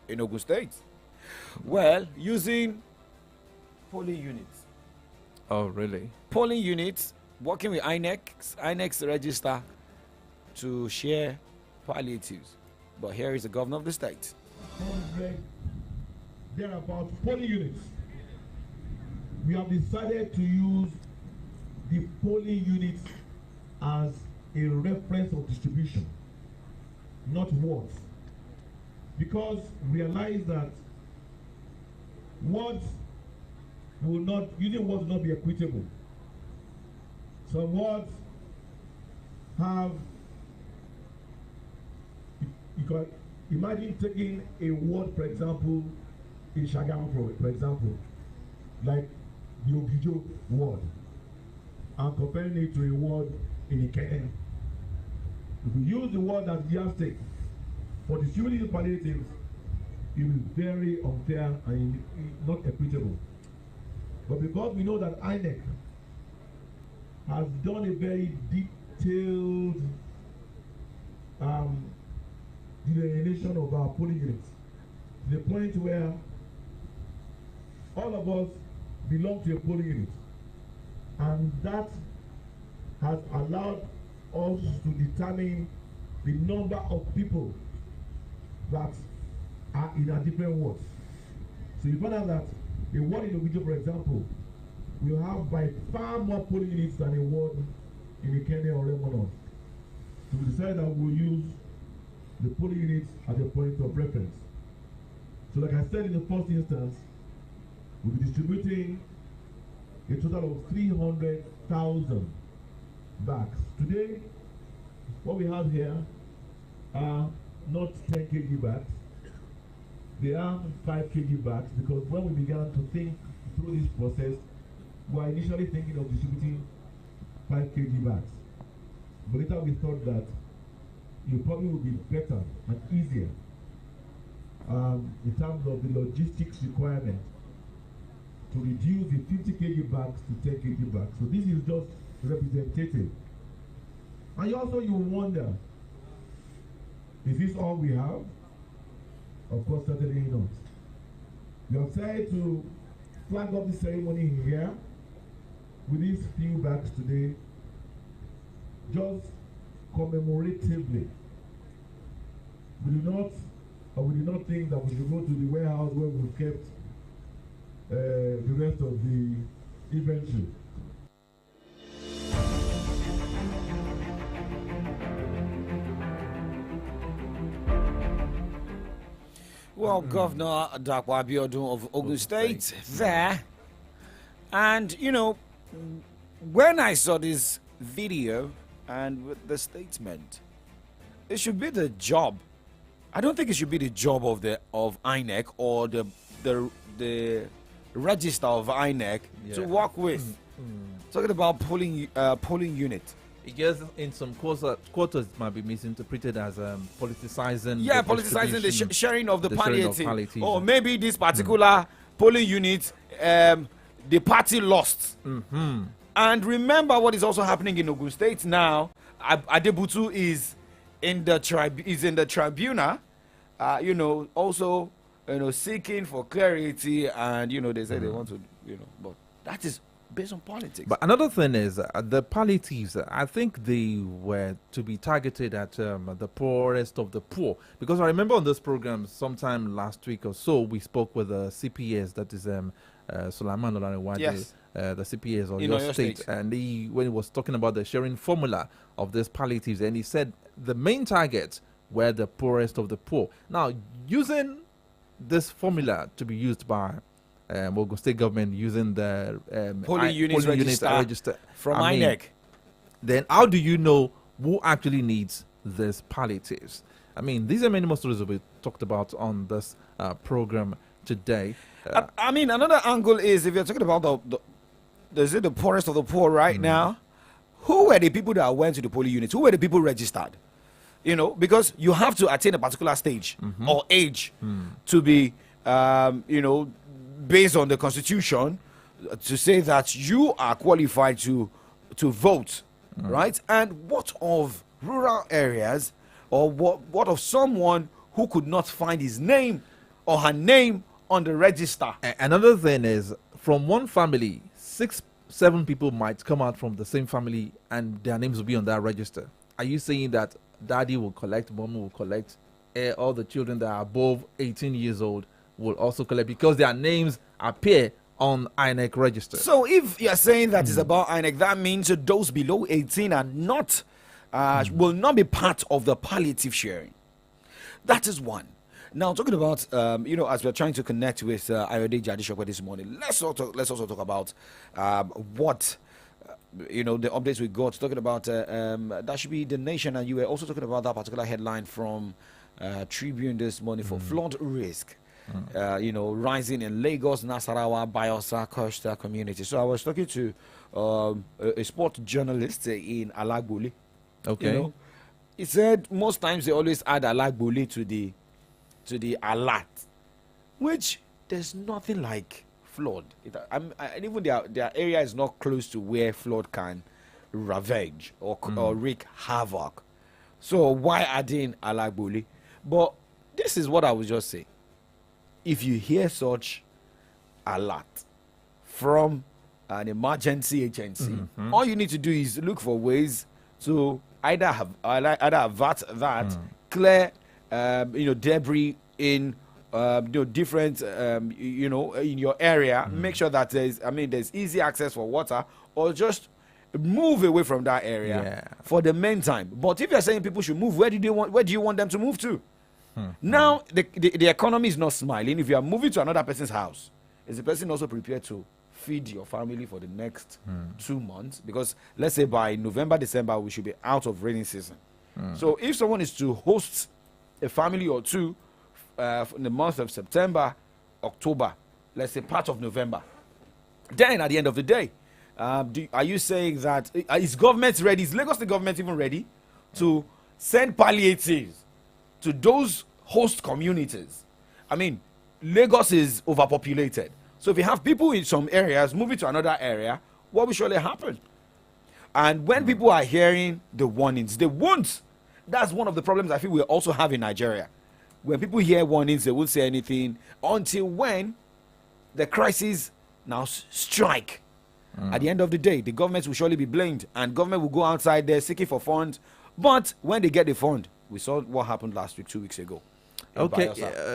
in Ogun State. Well, using polling units. Oh, really? Polling units working with INEC's register to share palliatives. But here is the governor of the state. There are about 40 units. We have decided to use the polling units as a reference of distribution, not wards, because we realize that using wards will not be equitable. Some wards have, you can imagine taking a ward, for example, in Shagamu, for example, like the Ogijo ward, and comparing it to a ward in Ikene. If we use the word as yardstick for distributing palliatives, it is very unfair and not equitable. But because we know that INEC has done a very detailed delineation of our polling units, to the point where all of us belong to a polling unit, and that has allowed us to determine the number of people that are in our different wards. So you find out that a ward in Ogijo, for example, will have by far more polling units than a ward in Ikene or Remono. So we decided that we'll use the polling units as a point of reference. So like I said in the first instance, we'll be distributing a total of 300,000 bags. Today, what we have here are not 10 kg bags. They are 5 kg bags, because when we began to think through this process, we were initially thinking of distributing 5 kg bags. But later we thought that it probably would be better and easier in terms of the logistics requirement to reduce the 50 kg bags to 10 kg bags. So this is just representative. And you wonder, is this all we have? Of course, certainly not. We have decided to flag up the ceremony here with these few bags today, just commemoratively. We do not think that we should go to the warehouse where we've kept the rest of the inventory. Well, Governor Dakwa Abiodun of Ogun State there. And, when I saw this video and with the statement, it should be the job. I don't think it should be the job of INEC or the register of INEC to work with. Talking about polling unit. I guess in some quarters it might be misinterpreted as politicizing. Yeah, politicizing the sharing of the palliative. Or maybe this Mm-hmm. particular polling unit, the party lost. And remember what is also happening in Ogun State now. Adebutu is in the tribunal, also seeking for clarity, and they say they want to, but that is based on politics. But another thing is the palliatives. I think they were to be targeted at the poorest of the poor, because I remember on this program sometime last week or so we spoke with the CPS, that is Sulaiman Olanewade, Yes. the CPS of In your Oyo state, State. and when he was talking about the sharing formula of these palliatives, and he said the main targets were the poorest of the poor. Now, using this formula to be used by Ogun State government, using the Polling units register from INEC. Then how do you know who actually needs these palliatives? I mean, these are many more stories will be talked about on this program today. I mean, another angle is if you're talking about the poorest of the poor right now, who were the people that went to the polling units? Who were the people registered? You know, because you have to attain a particular stage or age to be, you know, based on the constitution, to say that you are qualified to vote, right? And what of rural areas, or what of someone who could not find his name or her name on the register? Another thing is, from one family, 6-7 people might come out from the same family and their names will be on that register. Are you saying that daddy will collect, mommy will collect, all the children that are above 18 years old will also collect because their names appear on INEC register? So if you're saying that is about INEC, that means those below 18 are not will not be part of the palliative sharing. That is one. Now, talking about, you know, as we're trying to connect with Ayode Jadishokwe this morning, let's also talk about what, you know, the updates we got. Talking about that should be The Nation, and you were also talking about that particular headline from Tribune this morning for flood risk. You know, rising in Lagos, Nasarawa, Bayelsa, Coastal community. So I was talking to a sport journalist in Alagboli. Okay. You know, he said most times they always add Alagboli to the alert, which there's nothing like flood. And even their area is not close to where flood can ravage or wreak havoc. So why adding Alagboli? But this is what I would just say. If you hear such alert from an emergency agency, all you need to do is look for ways to either avert that, clear you know, debris in you know, different you know, in your area, make sure that there's easy access for water, or just move away from that area for the meantime. But if you're saying people should move, where do you want them to move to? Now the economy is not smiling. If you are moving to another person's house, is the person also prepared to feed your family for the next 2 months? Because let's say by November, December, we should be out of rainy season. So if someone is to host a family or two in the month of September, October, let's say part of November, then at the end of the day, are you saying that is government ready? Is Lagos the government even ready to send palliatives to those host communities? I mean, Lagos is overpopulated. So if you have people in some areas moving to another area, what will surely happen? And when people are hearing the warnings, they won't. That's one of the problems I feel we also have in Nigeria. When people hear warnings, they won't say anything until when the crisis now strike. At the end of the day, the government will surely be blamed, and government will go outside there seeking for funds. But when they get the fund, we saw what happened last week, 2 weeks ago. Okay,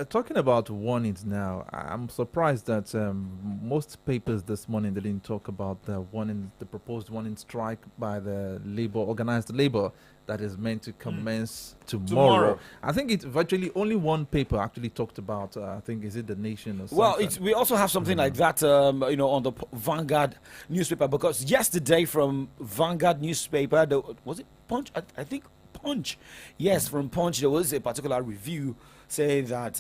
talking about warnings now, I'm surprised that most papers this morning, they didn't talk about the proposed warning strike by the organized labor that is meant to commence tomorrow. I think it's virtually only one paper actually talked about, I think, is it The Nation or something? Well, we also have something like that, you know, on the Vanguard newspaper, because yesterday from Vanguard newspaper, was it Punch? I think Punch. Yes, from Punch, there was a particular review saying that,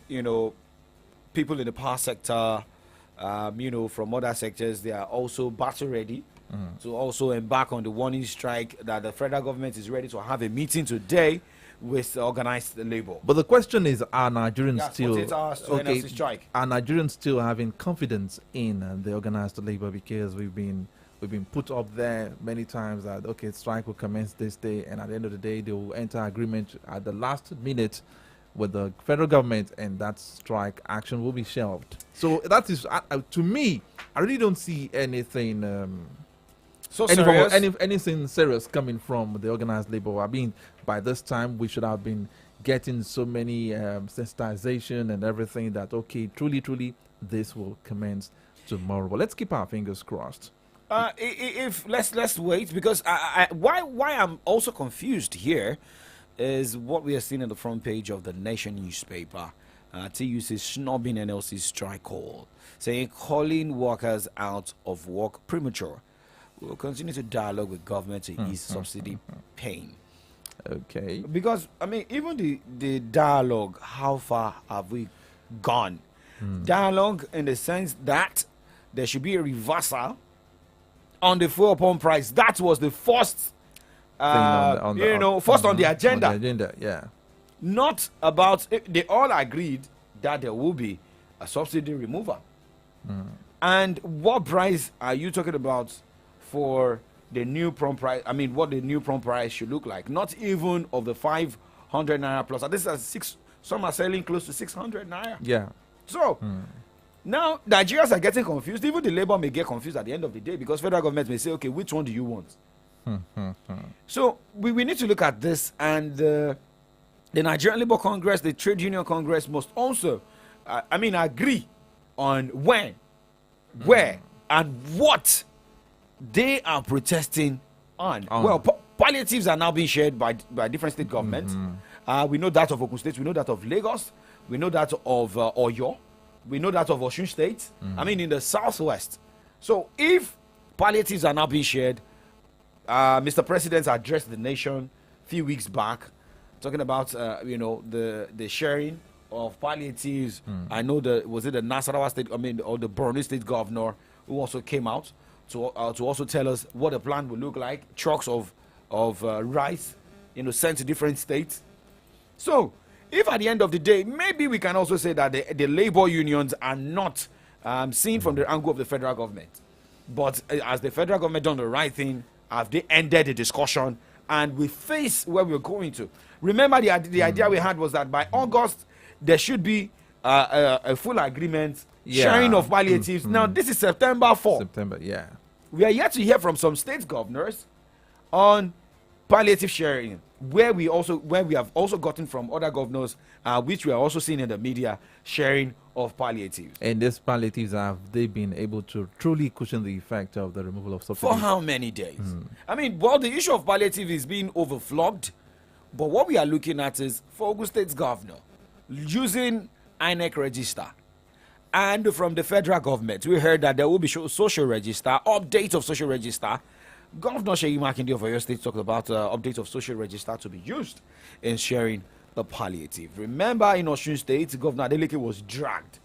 you know, people in the power sector, you know, from other sectors, they are also battle ready to also embark on the warning strike, that the federal government is ready to have a meeting today with organized labor. But the question is, are Nigerians still 48 hours to NLC strike? Are Nigerians still having confidence in the organized labor? Because we've been put up there many times that, okay, strike will commence this day, and at the end of the day, they will enter agreement at the last minute with the federal government, and that strike action will be shelved. So that is, to me, I really don't see anything anything serious coming from the organized labor. I mean, by this time, we should have been getting so many sensitization and everything that, okay, truly, this will commence tomorrow. But let's keep our fingers crossed. If let's wait, because why I'm also confused here is what we are seeing on the front page of the Nation newspaper. TUC snubbing NLC strike call, saying calling workers out of work premature. We'll continue to dialogue with government to ease subsidy pain. Okay. Because, I mean, even the dialogue, how far have we gone? Dialogue in the sense that there should be a reversal on the fuel pump price. That was the first, first on the agenda. On the agenda, yeah. Not about, they all agreed that there will be a subsidy removal. And what price are you talking about for the new pump price? I mean, what the new pump price should look like? Not even of the 500 naira plus. This is some are selling close to 600 naira. Yeah. So now Nigerians are getting confused. Even the labor may get confused at the end of the day because federal government may say, okay, which one do you want? So we need to look at this, and the Nigerian Labour Congress, the Trade Union Congress must also, agree on when, where, and what they are protesting on. Well, palliatives are now being shared by different state governments. We know that of Ogun State, we know that of Lagos, we know that of Oyo, we know that of Osun State. I mean, in the southwest. So if palliatives are now being shared, Mr. President addressed the nation a few weeks back, talking about the sharing of palliatives. I know the Nasarawa State, or the Borno State governor, who also came out to also tell us what the plan will look like. Trucks of rice, sent to different states. So, if at the end of the day, maybe we can also say that the labor unions are not seen from the angle of the federal government, but as the federal government done the right thing, have they ended the discussion, and we face where we're going to. Remember, the idea we had was that by August there should be a full agreement, sharing of palliatives. Now this is September 4. September, yeah. We are yet to hear from some state governors on palliative sharing, where we have also gotten from other governors, which we are also seeing in the media, sharing of palliatives. And these palliatives, have they been able to truly cushion the effect of the removal of subsidies? For how many days? The issue of palliative is being overflogged, but what we are looking at is for Ogun State's governor using INEC register. And from the federal government, we heard that there will be social register, update of social register. Governor Seyi Makinde of Oyo State talked about update of social register to be used in sharing the palliative. Remember, in Osun State, Governor Adeleke was dragged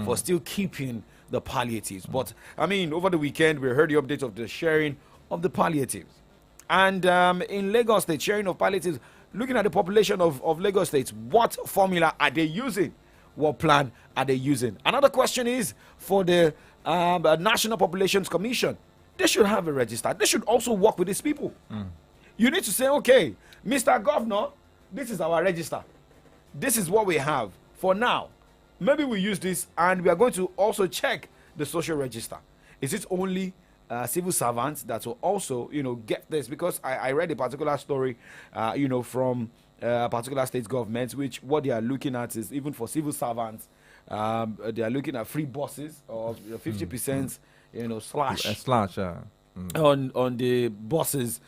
for still keeping the palliatives. But, over the weekend, we heard the update of the sharing of the palliatives. And in Lagos State, sharing of palliatives, looking at the population of Lagos State, what formula are they using? What plan are they using? Another question is for the National Populations Commission. They should have a register. They should also work with these people. You need to say, okay, Mr. Governor, this is our register. This is what we have for now. Maybe we use this, and we are going to also check the social register. Is it only civil servants that will also, get this? Because I read a particular story, from particular state governments, which what they are looking at is even for civil servants, they are looking at free buses or 50%. Slash on the buses,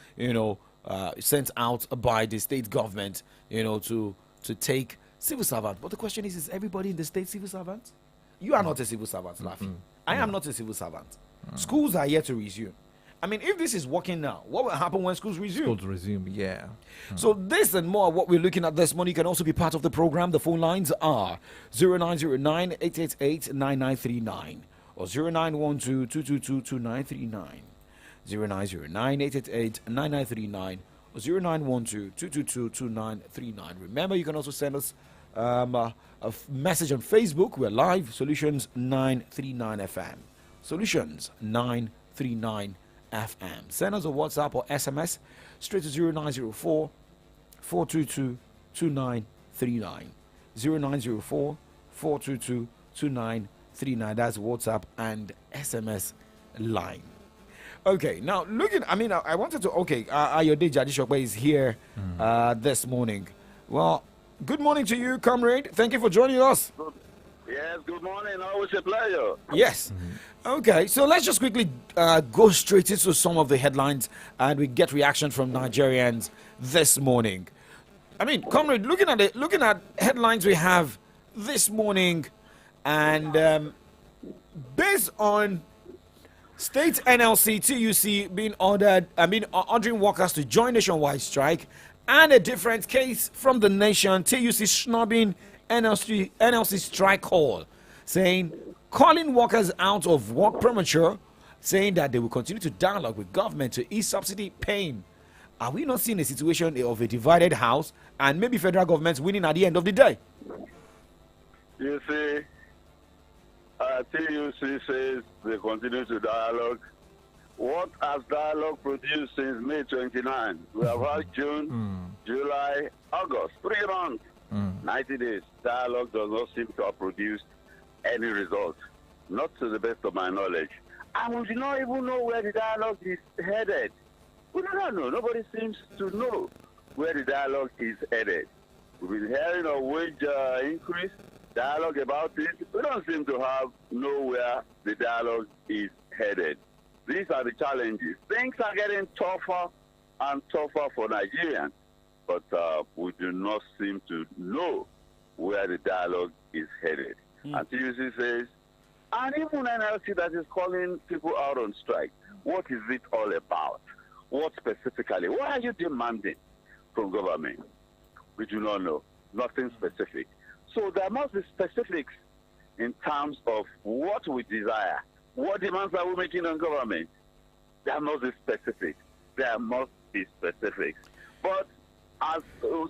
sent out by the state government, to take civil servants. But the question is everybody in the state civil servant? You are not a civil servant, laughing. I am not a civil servant. Schools are yet to resume. If this is working now, what will happen when schools resume? Schools resume, yeah. So this and more, what we're looking at this morning, you can also be part of the program. The phone lines are 0909-888-9939 or 0912-222-2939, 0909-888-9939 or 0912-222-2939. Remember, you can also send us a message on Facebook. We're live, Solutions 939 FM. Solutions 939 FM. Send us a WhatsApp or SMS straight to 0904 422 2939. 0904 422 2939. That's WhatsApp and SMS line. Okay, now looking, I wanted to, Ayode Jadishokwe is here this morning. Well, good morning to you, comrade. Thank you for joining us. Yes, good morning. Always a pleasure. Yes. Okay, so let's just quickly go straight into some of the headlines and we get reaction from Nigerians this morning. Comrade, looking at headlines we have this morning, and based on state NLC, TUC being ordering workers to join nationwide strike, And a different case from the nation, TUC snubbing NLC strike call, saying calling workers out of work premature, saying that they will continue to dialogue with government to ease subsidy pain. Are we not seeing a situation of a divided house and maybe federal government winning at the end of the day? You see, TUC says they continue to dialogue. What has dialogue produced since May 29? We have had June, July, August, 3 months, 90 days. Dialogue does not seem to have produced any result, not to the best of my knowledge. And we do not even know where the dialogue is headed. We do not know. Nobody seems to know where the dialogue is headed. We've been hearing of wage increase, dialogue about it. We don't seem to have know where the dialogue is headed. These are the challenges. Things are getting tougher and tougher for Nigerians, but we do not seem to know where the dialogue is headed. And TUC says, and even NLC that is calling people out on strike, what is it all about? What specifically? What are you demanding from government? We do not know. Nothing specific. So there must be specifics in terms of what we desire. What demands are we making on government? There must be specifics. There must be specifics. But as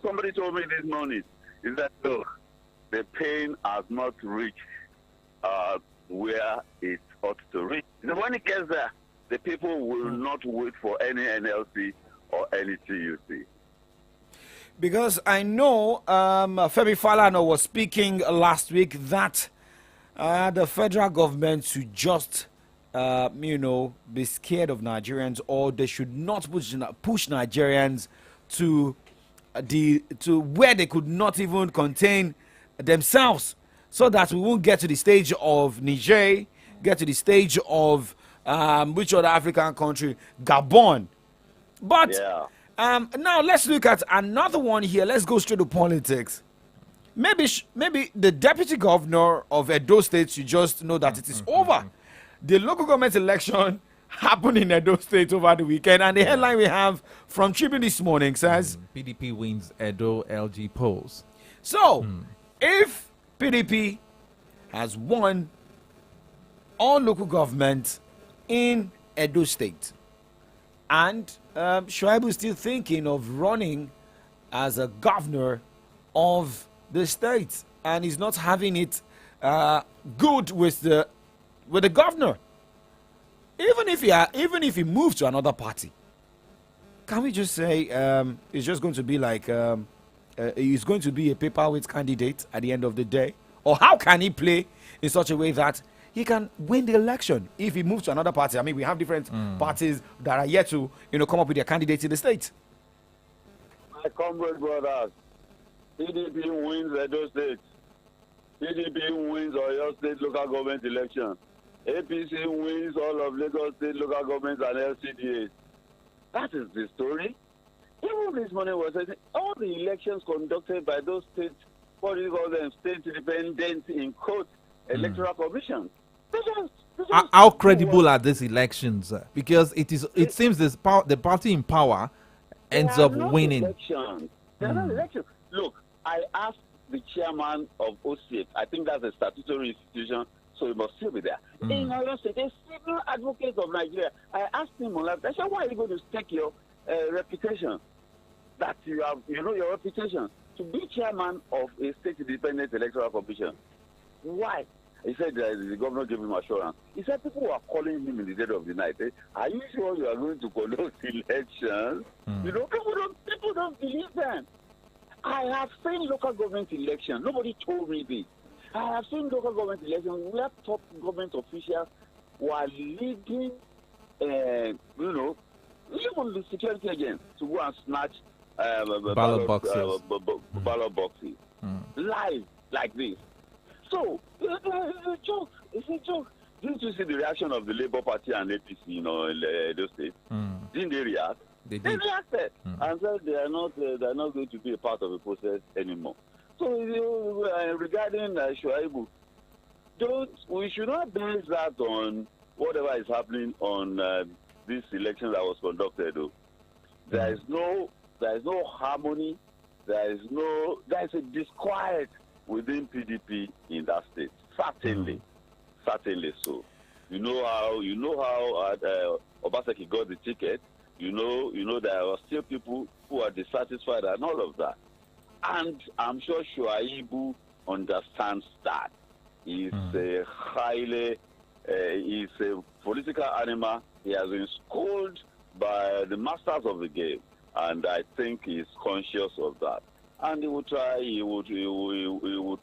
somebody told me this morning, is that, look, the pain has not reached where it ought to reach. When it gets there, the people will not wait for any NLC or any TUC. Because I know Femi Falana was speaking last week that the federal government should just, be scared of Nigerians, or they should not push Nigerians to where they could not even contain themselves, so that we won't get to the stage of Niger, get to the stage of which other African country, Gabon. But now let's look at another one here. Let's go straight to politics. Maybe the deputy governor of Edo State should just know that it is over. The local government election happened in Edo State over the weekend, and the headline we have from Tribune this morning says PDP wins Edo LG polls. So, if PDP has won all local government in Edo State, and Shoaibu is still thinking of running as a governor of the state, and he's not having it good with the governor. Even if he moves to another party, can we just say it's just going to be like he's going to be a paperweight candidate at the end of the day? Or how can he play in such a way that he can win the election if he moves to another party? I mean, we have different parties that are yet to come up with their candidates in the state. My comrade brothers, PDP wins Edo State. PDP wins Oyo State local government election. APC wins all of Lagos State local governments and LCDAs. That is the story. Even this morning was saying all the elections conducted by those states, what do you call them, state independent in quote electoral commissions. How credible are these elections? Because it seems the party in power ends up winning. They are not elections. Look, I asked the chairman of OCF, I think that's a statutory institution, so he must still be there. In Oyo State, a senior advocate of Nigeria, I asked him on that, I said, why are you going to stake your reputation, that you have, your reputation, to be chairman of a state independent electoral commission? Why? He said the governor gave him assurance. He said people were calling him in the dead of the night. Are you sure you are going to conduct elections? People don't believe them. I have seen local government elections. Nobody told me this. I have seen local government elections where top government officials were leading, even the security agents to go and snatch ballot boxes. Ballot boxes. Live like this. So, it's a joke. It's a joke. Didn't you see the reaction of the Labour Party and APC, in those states? Didn't they react? They reacted and said they are not going to be a part of the process anymore. So, regarding Shoaibu, we should not base that on whatever is happening on this election that was conducted. Though. There is no there is no harmony, there is a disquiet within PDP in that state. Certainly so. You know how Obaseki got the ticket. You know there are still people who are dissatisfied and all of that. And I'm sure Shuaibu understands that. He's he's a political animal. He has been schooled by the masters of the game, and I think he's conscious of that. And he will try. He will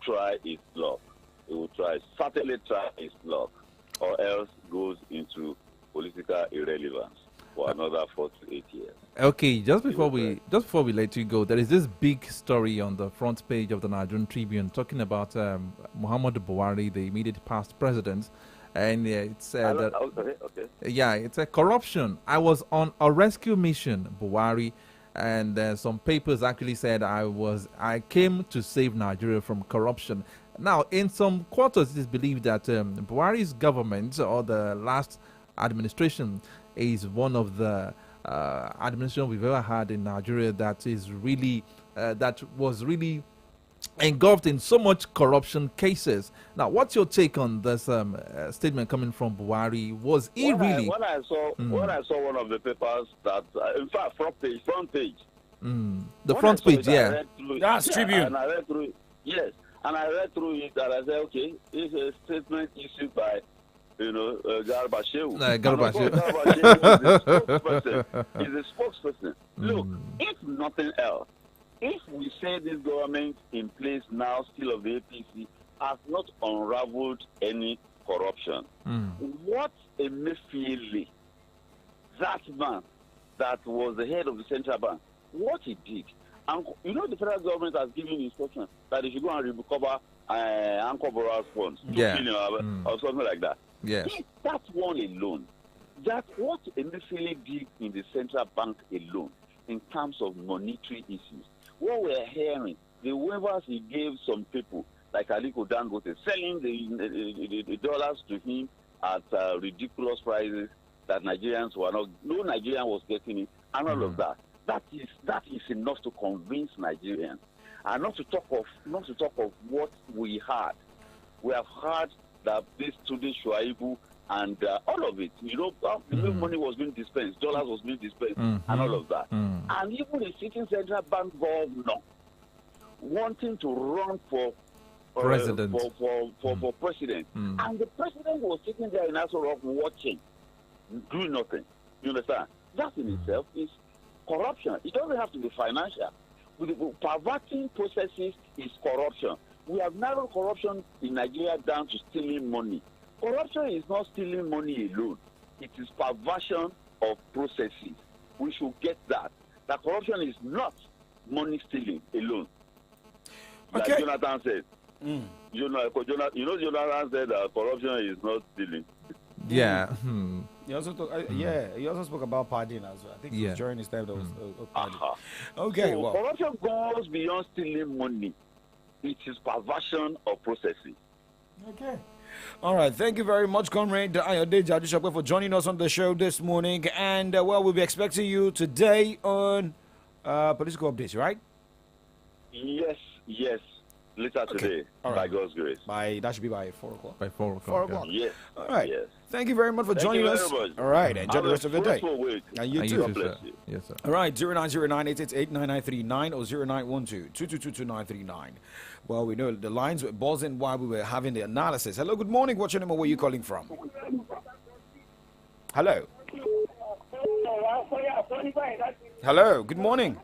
try his luck. He will certainly try his luck, or else goes into political irrelevance for another 4 to 8 years. Okay, just before we let you go, there is this big story on the front page of the Nigerian Tribune talking about Muhammadu Buhari, the immediate past president, and it said it's a corruption. I was on a rescue mission, Buhari, and some papers actually said I came to save Nigeria from corruption. Now, in some quarters, it is believed that Buhari's government or the last administration is one of the administration we've ever had in Nigeria that is really that was really engulfed in so much corruption cases. Now, what's your take on this statement coming from Buhari? Was he really? When I saw one of the papers that, in fact, front page. The front page, That's Tribune. And I read through it. Yes, and I read through it, and I said, okay, it's a statement issued by Garba Shehu. Garba Shehu. He's a spokesperson. Look, if nothing else, if we say this government in place now, still of the APC, has not unraveled any corruption, what Emefiele, that man that was the head of the central bank, what he did, and the federal government has given instructions that they should go and recover Anchor Borrowers funds, 2 billion or something like that. Yes. That one alone, that what Emefiele did in the central bank alone, in terms of monetary issues, what we're hearing, the waivers he gave some people, like Aliko Dangote, selling the dollars to him at ridiculous prices that Nigerians were not, no Nigerian was getting it, and all of that. That is enough to convince Nigerians, and not to talk of what we had. We have heard that this today Shuaibu and all of it, money was being dispensed, dollars was being dispensed, and all of that. And even a sitting central bank governor wanting to run for president, for president, and the president was sitting there in Aso Rock watching, doing nothing. You understand? That in itself is corruption. It doesn't have to be financial. Perverting processes is corruption. We have narrowed corruption in Nigeria down to stealing money. Corruption is not stealing money alone. It is perversion of processes. We should get that. That corruption is not money stealing alone. Like Jonathan said. Jonathan said that corruption is not stealing. Yeah. He also he also spoke about partying as well. I think it was during his time that was partying. Okay, so corruption goes beyond stealing money. It is perversion of processes. Okay. All right. Thank you very much, Comrade Ayode Jadishakwe, for joining us on the show this morning. And, we'll be expecting you today on political updates, right? Yes. Later today, by God's grace. That should be by 4 o'clock. By 4 o'clock. 4 o'clock. Yes. All right. Yes. Thank you very much for joining us. All right. Enjoy the rest of your day. And you too. God bless you. Yes, sir. All right. 0909-888-9939 or 0912-222-2939. Well, we know the lines were buzzing while we were having the analysis. Hello. Good morning. What's your name and where are you calling from? Hello. Hello. Good morning.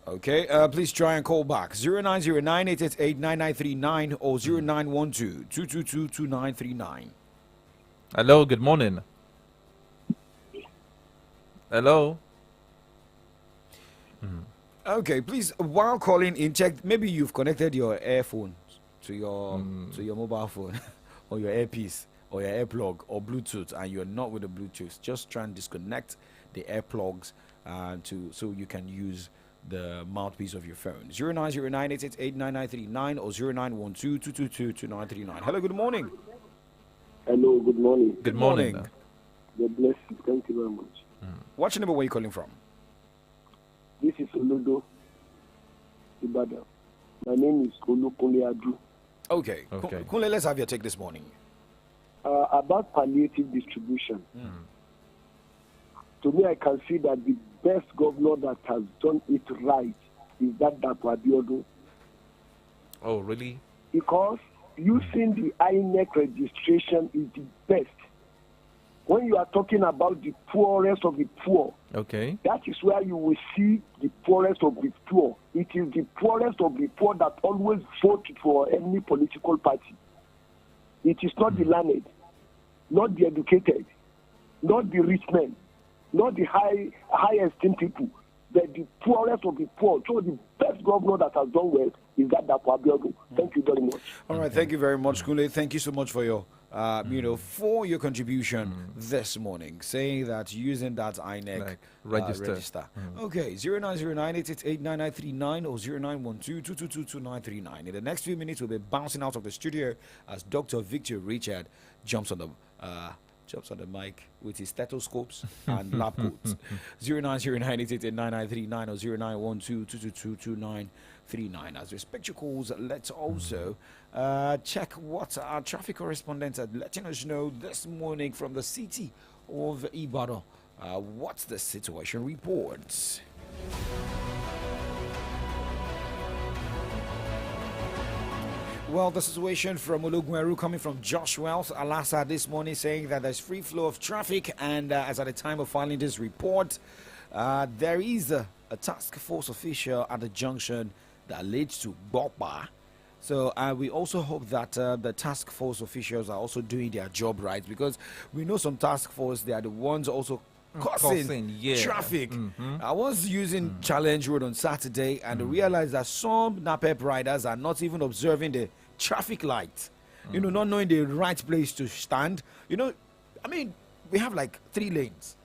Okay, please try and call back 0909-888-9939 or 0912-222-2939. Hello, good morning. Hello. Okay, please, while calling in, check, maybe you've connected your earphone to your mobile phone or your earpiece or your air plug or Bluetooth, and you're not with the Bluetooth. Just try and disconnect the air plugs so you can use the mouthpiece of your phone. 0909-888-9939 or 0912-222-2939. Hello, good morning. Hello, good morning. Good morning. God bless you. Thank you very much. What's your number? Where are you calling from? This is Olodo Ibadan. My name is Olukunle Adu. Okay. Kunle, let's have your take this morning. About palliative distribution. To me, I can see that the best governor that has done it right is that Dapo Abiodun. Oh, really? Because using the INEC registration is the best. When you are talking about the poorest of the poor, okay, that is where you will see the poorest of the poor. It is the poorest of the poor that always vote for any political party. It is not the learned, not the educated, not the rich men, not the high esteemed people, but the poorest of the poor. So the best governor that has done well is that Dapo Abiodun. Thank you very much. All right, thank you very much, Kunle. Thank you so much for your for your contribution this morning, saying that using that INEC register. Okay, 0909-888-9939 or 0912-222-2939. In the next few minutes, we'll be bouncing out of the studio as Dr. Victor Richard jumps on the mic with his stethoscopes and lab coats. 0909-888-9939 or 0912-222-2939. As we expect your calls, let's also check what our traffic correspondents are letting us know this morning from the city of Ibadan. What's the situation reports? Well, the situation from Olugweru coming from Josh Wells Alassa this morning, saying that there's free flow of traffic, and as at the time of filing this report, there is a task force official at the junction that leads to Bopa. So we also hope that the task force officials are also doing their job right, because we know some task force, they are the ones also causing traffic. I was using Challenge Road on Saturday and realized that some NAPEP riders are not even observing the traffic light, not knowing the right place to stand. I mean, we have like 3 lanes,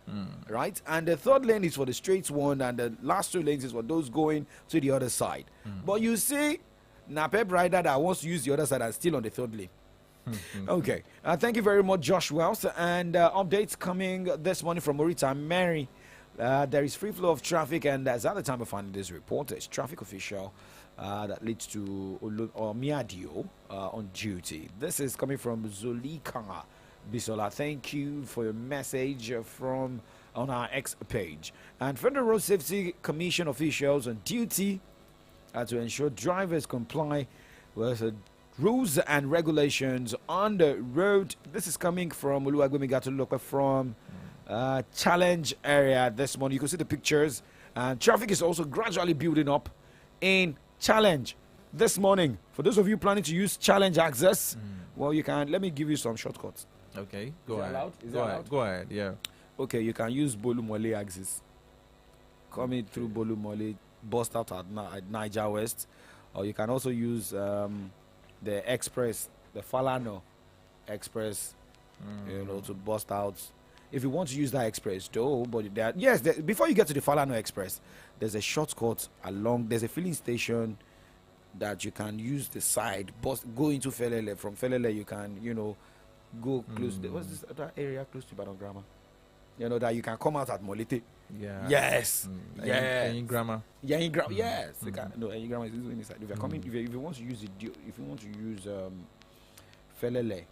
right? And the 3rd lane is for the straight one, and the last 2 lanes is for those going to the other side. But you see, NAPEP rider that wants to use the other side are still on the 3rd lane. Okay, thank you very much, Josh Wells. And updates coming this morning from Morita Mary. There is free flow of traffic, and as at the time of finding this report, there's traffic official that leads to Miadio on duty. This is coming from Zulika Bisola. Thank you for your message from on our X page. And Federal Road Safety Commission officials on duty to ensure drivers comply with rules and regulations on the road. This is coming from Uluwagbemigatululope from Challenge area this morning. You can see the pictures, and traffic is also gradually building up in Challenge this morning. For those of you planning to use Challenge access, well, you can. Let me give you some shortcuts. Okay, go ahead. Is it allowed? Go ahead, yeah. Okay, you can use Bolumole access. Coming through Bolumole, bust out at Niger West, or you can also use the express, the Falano Express, to bust out. If you want to use that express, though, but before you get to the Falano Express, there's a shortcut along. There's a filling station that you can use the side, go into Felele. From Felele, you can, go close. What's this other area close to Ibadan Grammar? That you can come out at Molite. Yeah. Yes. Yes. Grammar. Yes. You can, no, Grammar is inside. If you're coming, if you want to use it, if you want to use Felele,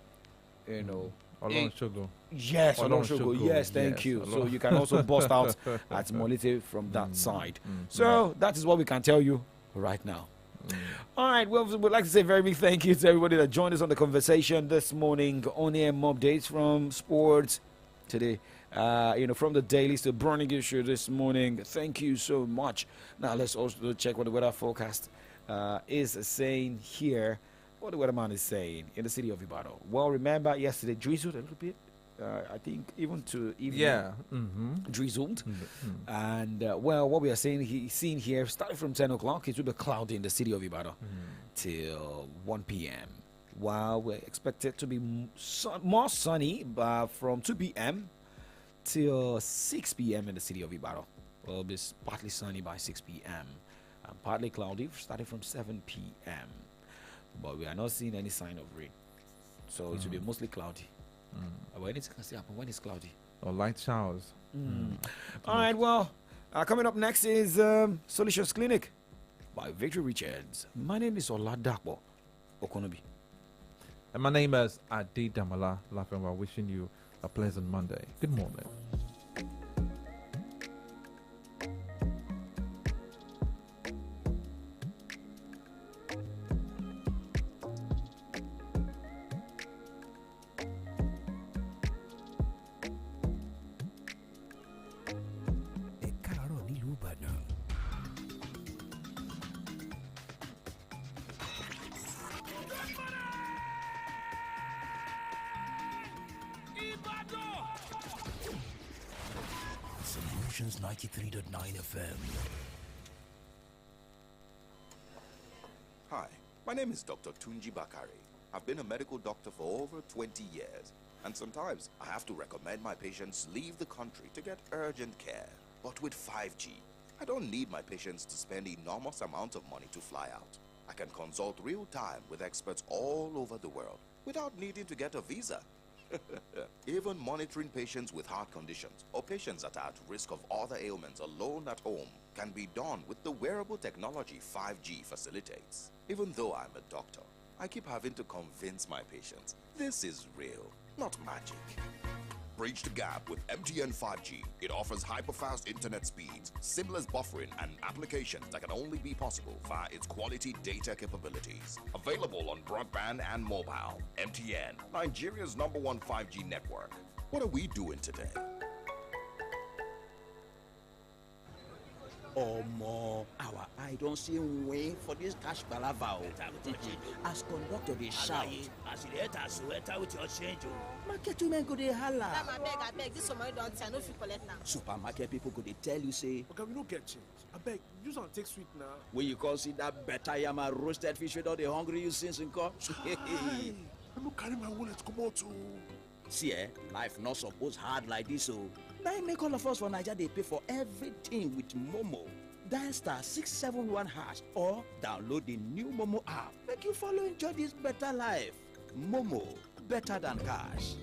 Olonshogo. Yes, Olonshogo. Yes, thank you. So you can also bust out at Molite from that side. So that is what we can tell you right now. All right, well, we'd like to say a very big thank you to everybody that joined us on the conversation this morning. On air updates from sports today. From the dailies to burning issue this morning. Thank you so much. Now let's also check what the weather forecast is saying here. What the weatherman is saying in the city of Ibadan. Well, remember yesterday drizzled a little bit. I think even to evening drizzled. And what we are seeing here, starting from 10 o'clock, it will be cloudy in the city of Ibadan till 1 p.m. While we're expected to be more sunny from 2 p.m. till 6 p.m. in the city of Ibadan. Well, it's partly sunny by 6 p.m. and partly cloudy starting from 7 p.m. But we are not seeing any sign of rain. So it will be mostly cloudy. But anything can still happen when it's cloudy. Or light showers. All right, well, Coming up next is Solutions Clinic by Victory Richards. My name is Oladapo Okonobi. And my name is Adi Damala Lafenwa, wishing you a pleasant Monday. Good morning. Solutions 93.9 FM. Hi, my name is Dr. Tunji Bakari. I've been a medical doctor for over 20 years, and sometimes I have to recommend my patients leave the country to get urgent care. But with 5G, I don't need my patients to spend enormous amounts of money to fly out. I can consult real time with experts all over the world without needing to get a visa. Even monitoring patients with heart conditions or patients that are at risk of other ailments alone at home can be done with the wearable technology 5G facilitates. Even though I'm a doctor, I keep having to convince my patients this is real, not magic. Bridge the gap with MTN 5G. It offers hyper-fast internet speeds, seamless buffering, and applications that can only be possible via its quality data capabilities. Available on broadband and mobile. MTN, Nigeria's #1 5G network. What are we doing today? Omo, our eye don't see way for this cash palava. As conductor they shout. As you enter, so enter with your change. Market women go dey holla. I beg, this one don't say, I no fit collect now. Supermarket people go dey tell you say. Okay, we no get change. I beg, use and take sweet now. When you call see that better yama roasted fish with all the hungry you since in call. I no carry my wallet come out too. See, life not suppose hard like this, so now make all of us for Nigeria they pay for everything with Momo. Dial *671# or download the new Momo app. Make you follow enjoy this better life. Momo, better than cash.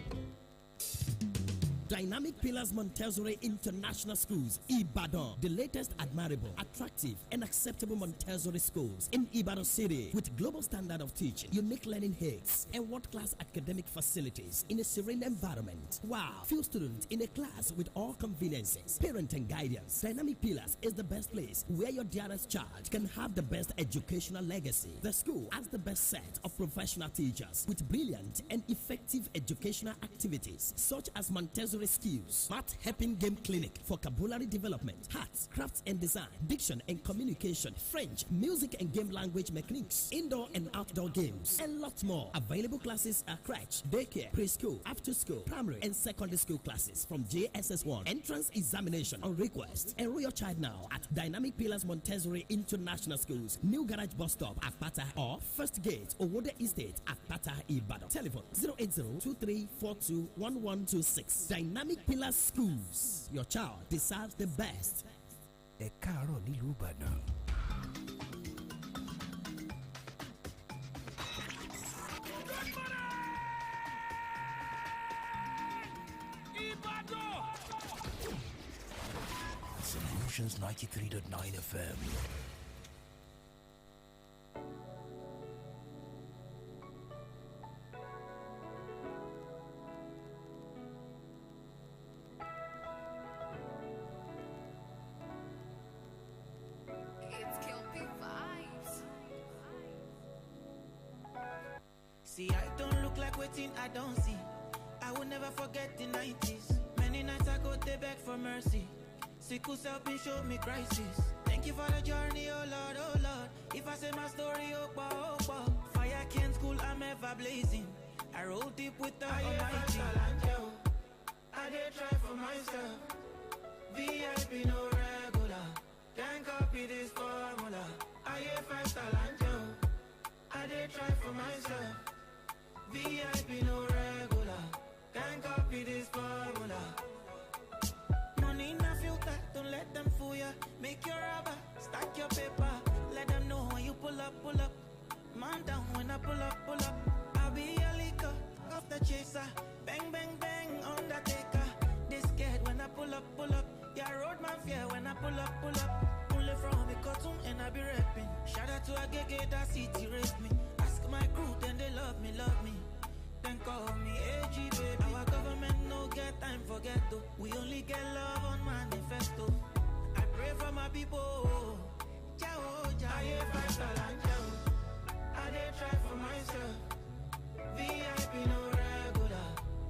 Dynamic Pillars Montessori International Schools, Ibadan. The latest admirable, attractive, and acceptable Montessori schools in Ibadan City with global standard of teaching, unique learning aids, and world-class academic facilities in a serene environment. Wow! Few students in a class with all conveniences, parent and guidance. Dynamic Pillars is the best place where your dearest child can have the best educational legacy. The school has the best set of professional teachers with brilliant and effective educational activities such as Montessori skills, math helping game clinic, vocabulary development, arts, crafts and design, diction and communication, French, music and game language mechanics, indoor and outdoor games, and lots more. Available classes are crèche, daycare, preschool, after school, primary and secondary school classes from JSS1. Entrance examination on request. Enroll your child now at Dynamic Pillars Montessori International Schools, New Garage Bus Stop, Akpata, or First Gate, Owode Estate, Akpata, Ibadan. Telephone 080-2342-1126. Dynamic Pillars Schools. Your child deserves the best. Ẹ káàárọ̀ nílùú Ìbàdàn. Solutions 93.9 FM. See, I don't look like waiting, I don't see. I will never forget the 90s. Many nights I go they beg for mercy. Sickle self been show me crisis. Thank you for the journey, oh Lord, oh Lord. If I say my story, oh bah. Fire can't school, I'm ever blazing. I roll deep with the Almighty. I did try for myself. VIP no regular. Can't copy this formula. I hear 5-star Angel. I did try for myself. VIP no regular. Can't copy this formula. Money in a filter, don't let them fool ya. Make your rubber, stack your paper. Let them know when you pull up. Man down when I pull up. I'll be a leaker, off the chaser. Bang, bang, bang, undertaker. They scared when I pull up. Yeah, road man fear when I pull up. get that city rape me. Ask my crew, then they love me, then call me AG baby. Our government no get time for ghetto. We only get love on manifesto. I pray for my people. Ciao, ciao. I ain't fight and ciao. I did try for myself. VIP no regular.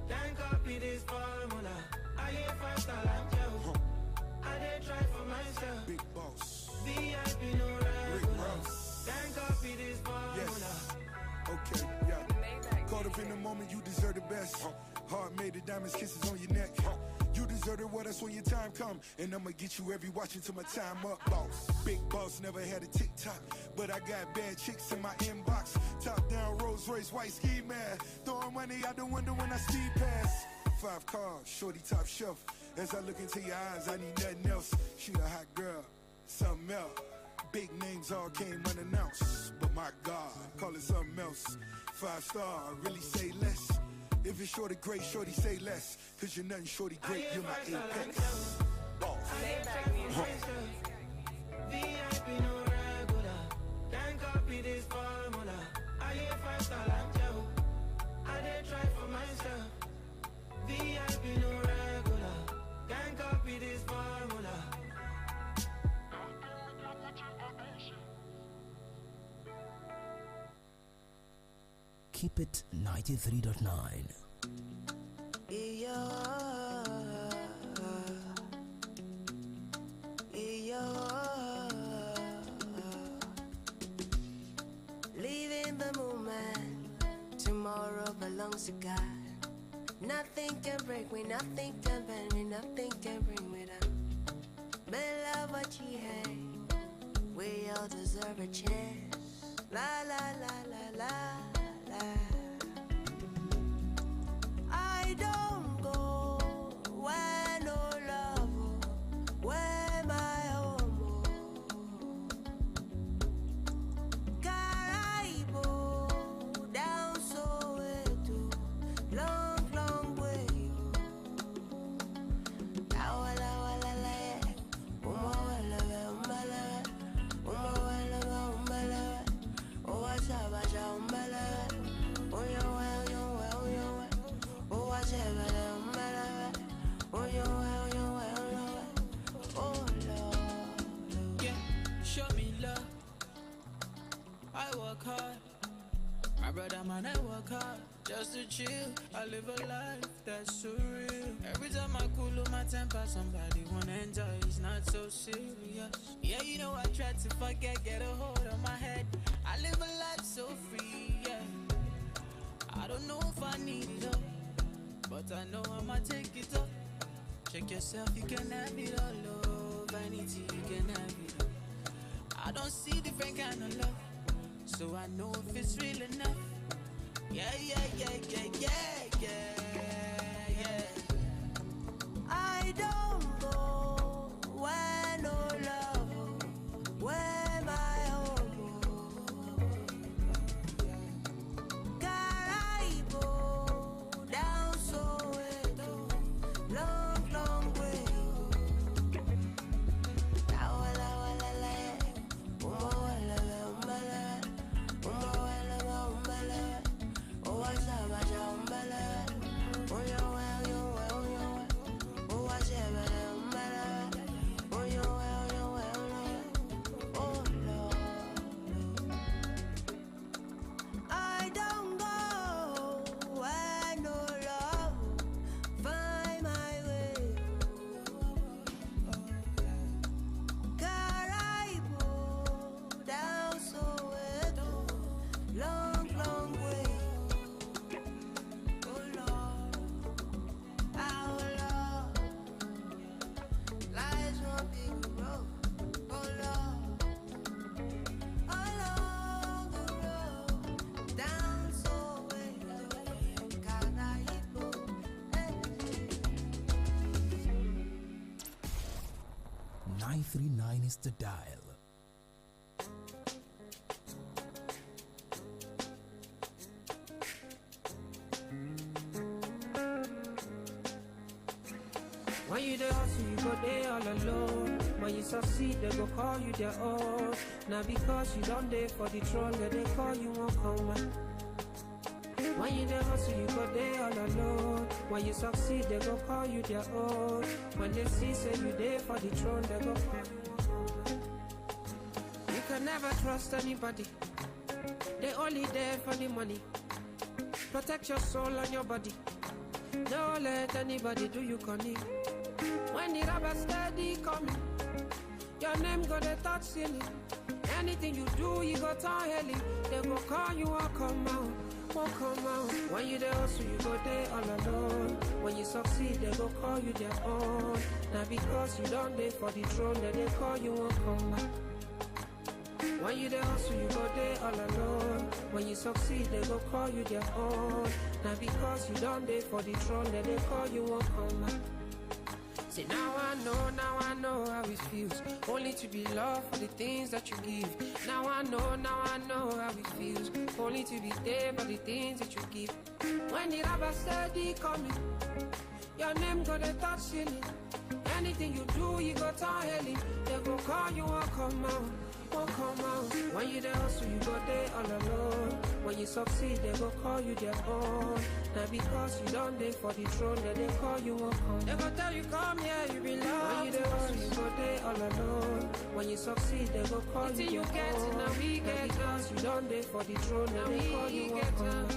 Then copy this formula. I ain't fight and ciao. I did try for myself. Big boss. VIP no regular. Then copy this formula. Yes. Okay, yeah. Caught up in the moment, you deserve the best. Heart made of diamonds, kisses on your neck. You deserve it, well, that's when your time come. And I'ma get you every watch until my time up, boss. Big boss, never had a TikTok. But I got bad chicks in my inbox. Top down, Rolls Royce, white ski man. Throwing money out the window when I speed past. 5 cars, shorty top shelf. As I look into your eyes, I need nothing else. She a hot girl, something else. Big names all came unannounced. But my God, call it something else. 5-star, really say less. If it's shorty great, shorty say less. Cause you're nothing shorty great, you're my apex. Boss. VIP no regular. Then copy this formula. I ain't 5-star like you. I did try for myself. VIP no regular. Then copy this formula. Keep it 93.9. Leaving the moment, tomorrow belongs to God. Nothing can break me, nothing can bend me, nothing can bring me down. But love what you hate, we all deserve a chance. La la la la la la. I don't go where no love, where my home. Caraibo, down Soweto, long, long way. Awala wala la, umawala umbala, umawala umbala, owasaba umbala, show me love. I work hard, my brother man, I work hard just to chill. I live a life that's surreal. Every time I cool my temper, somebody wanna enjoy. It's not so serious. Yeah, you know I try to forget, get a hold of my head. I live a life so free. Yeah, I don't know if I need it all, but I know I'ma take it up. Check yourself, you can have it all. Love, vanity, you can have it all. I don't see different kind of love, so I know if it's real enough. Yeah, yeah, yeah, yeah, yeah, yeah, yeah. I don't go where no love, where my home. Caraibo, down Soweto, long, long way. Awala wala la, umawala umbala, umawala umbala, owasaba umbala, oyo oyo oyo, owasaba umbala, oyo oyo oyo, oh Lord. I don't go where no love, find my way. Caraibo, down Soweto, long, long way. Oh Lord, our Lord, lies one big road. Oh Lord, along the road, down Soweto, Caraibo. 939 is the dial. When you the hustle, you go there all alone. When you succeed, they go call you their own. Now because you don't there for the throne, they call you won't come back. When you the hustle, you go there all alone. When you succeed, they go call you their own. When they see say you there for the throne, they go call you won't come back. You can never trust anybody. They only there for the money. Protect your soul and your body. Don't let anybody do you cunning. When the rubber steady coming, your name gonna touch ceiling. Anything you do, you go turn heli. They go call you, won't come out, won't come out. When you there hustle, you go there all alone. When you succeed, they go call you their own. Now because you don't there for the throne, then they call you, won't come back. When you there hustle, you go there all alone. When you succeed, they go call you their own. Now because you don't there for the throne, then they call you, won't come back. See now I know how it feels. Only to be loved for the things that you give. Now I know how it feels. Only to be there for the things that you give. When the rubber steady coming, your name gonna touch ceiling. Anything you do, you go turn heli. They go call you, won't come out, won't come out. When you there hustle, you go there all alone. When you succeed, they go call you their own. Now because you don't there for the throne, then they call you, won't come. They go tell you come here, you belong. When you there hustle, you go there all alone. When you succeed, they go call you your own. Now we get because you don't there for the throne, then they call you, won't come.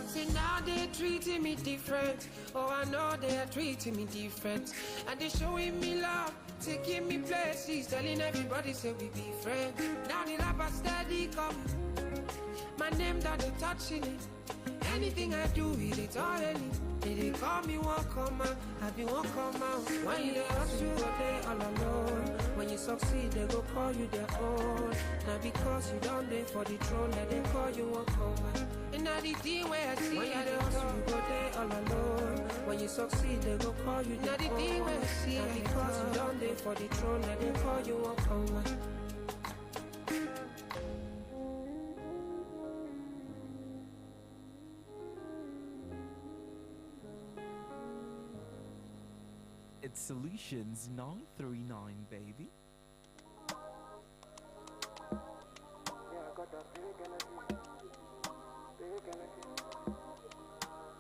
See now they're treating me different. Oh, I know they're treating me different. And they're showing me love, taking me places, telling everybody say we be friends. Now the rapper steady coming. My name that they touching it. Anything I do, it's already. They call me, won't come out. I be won't come out. When you hustle, you go there all alone. When you succeed, they go call you their own. Now because you don't there for the throne, that they call you, won't come out. And now the thing where I see, when you hustle, you go there all alone. When you succeed, they go call you their own. Now the thing where I see, now because you don't there for the throne, that they call you, won't come out. It's Solutions 939, baby.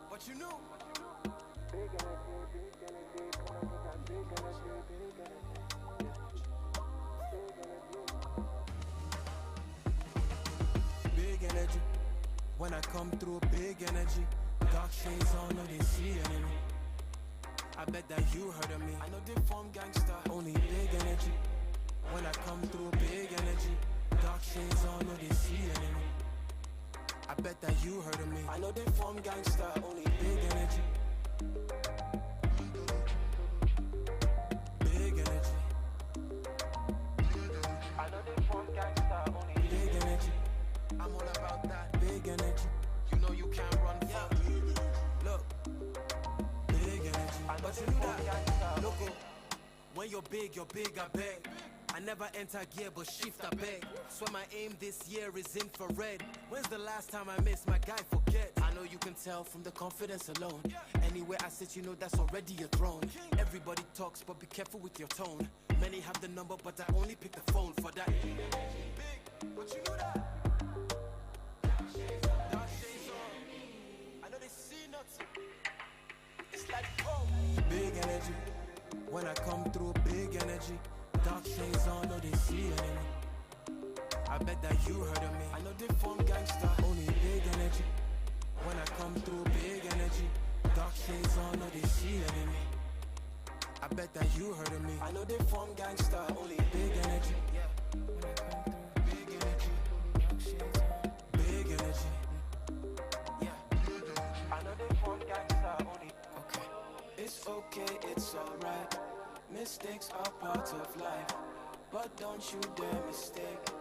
What you know? Big energy. When I come through, big energy. Dark shades on, no they see enemy. I bet that you heard of me. I know they form gangster, only big energy. When I come through, big energy. Dark shades on, no they see enemy. I bet that you heard of me. I know they form gangster, only big energy. Big energy. I know they form gangster, only big energy. I'm all about that big energy. You know you can't run from me. Look. But you know that, look, when you're big, I beg. I never enter gear, but shift, I beg. Swear my aim this year is infrared. When's the last time I missed? My guy forget. I know you can tell from the confidence alone. Anywhere I sit, you know that's already a throne. Everybody talks, but be careful with your tone. Many have the number, but I only pick the phone for that. Big, but you know that. Dark shades on. I know they see nothing. It's like home. Big energy. When I come through, big energy. Dark shades on, no they see enemy. I bet that you heard of me. I know they form gangster, only big energy. When I come through, big energy. Dark shades on, no they see enemy. I bet that you heard of me. I know they form gangster, only big energy. Yeah. When I come through, big energy. Dark shades on, big energy. Yeah. I know they form gangster, only. Okay. It's okay, it's alright. Mistakes are part of life, but don't you dare mistake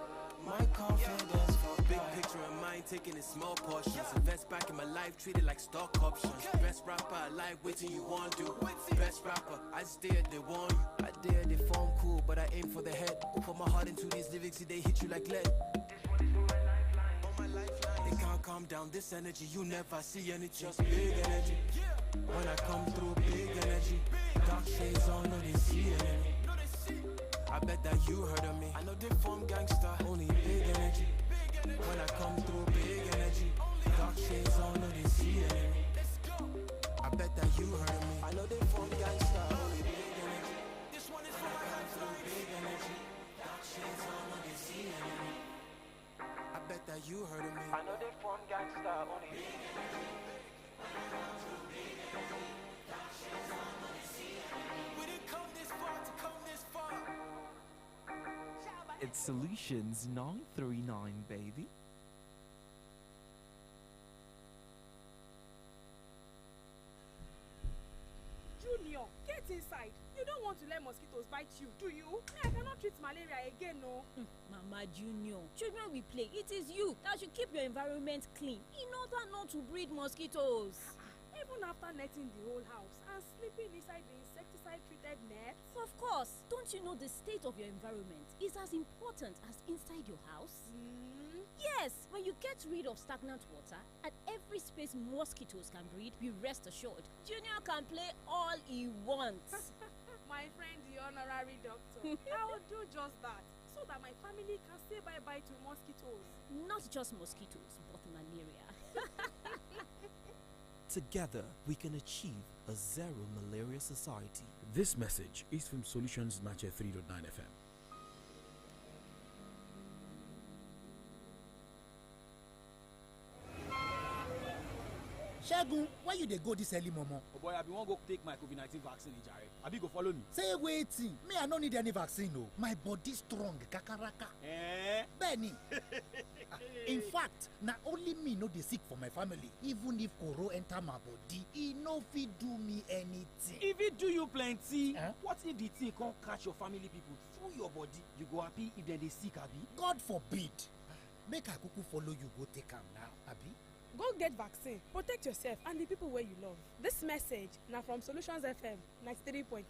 my confidence for big picture in mind, taking in small portions. Invest back in my life, treat it like stock options. Best rapper alive, waiting you want to. Best rapper, I dare they warn you. I dare they form cool, but I aim for the head. Put my heart into these lyrics, they hit you like lead. They can't calm down, this energy, you never see anything. Just big energy. When I come through, big energy. Dark shades on, no they see enemy. I bet that you heard of me. I know they form gangster, only big energy. When I come through, big energy. Dark shades on, no they see enemy. I bet that you heard of me. I know they form gangster, only big energy. This one is for my hands, big energy. Dark shades on, no they see enemy. I bet that you heard of me. I know they form gangster, only big energy. We didn't come this far to come this far. It's Solutions 939, baby. Junior, get inside. You don't want to let mosquitoes bite you, do you? I cannot treat malaria again, no. Mama Junior, children will play. It is you that should keep your environment clean in order not to breed mosquitoes. Even after netting the whole house and sleeping inside the insecticide-treated net? Of course. Don't you know the state of your environment is as important as inside your house? Yes, when you get rid of stagnant water at every space mosquitoes can breed, be rest assured, Junior can play all he wants. My friend, the honorary doctor, I will do just that so that my family can say bye-bye to mosquitoes. Not just mosquitoes, but malaria. Together, we can achieve a zero malaria society. This message is from Solutions 93.9 FM. Shegun, why you dey go this early momo? Oh boy, I be wan go take my COVID-19 vaccine in Jare. Abi go follow me. Say waiting, me I no need any vaccine o. My body strong kakaraka. Benny. In fact, na only me no dey sick for my family. Even if koro enter my body, e no fit do me anything. If it do you plenty, what if the thing come catch your family people through your body? You go happy if dem dey sick, abi? God forbid. Make I kuku follow you go take am now, abi? Go get vaccine, protect yourself and the people where you love. This message now from Solutions FM 93.9.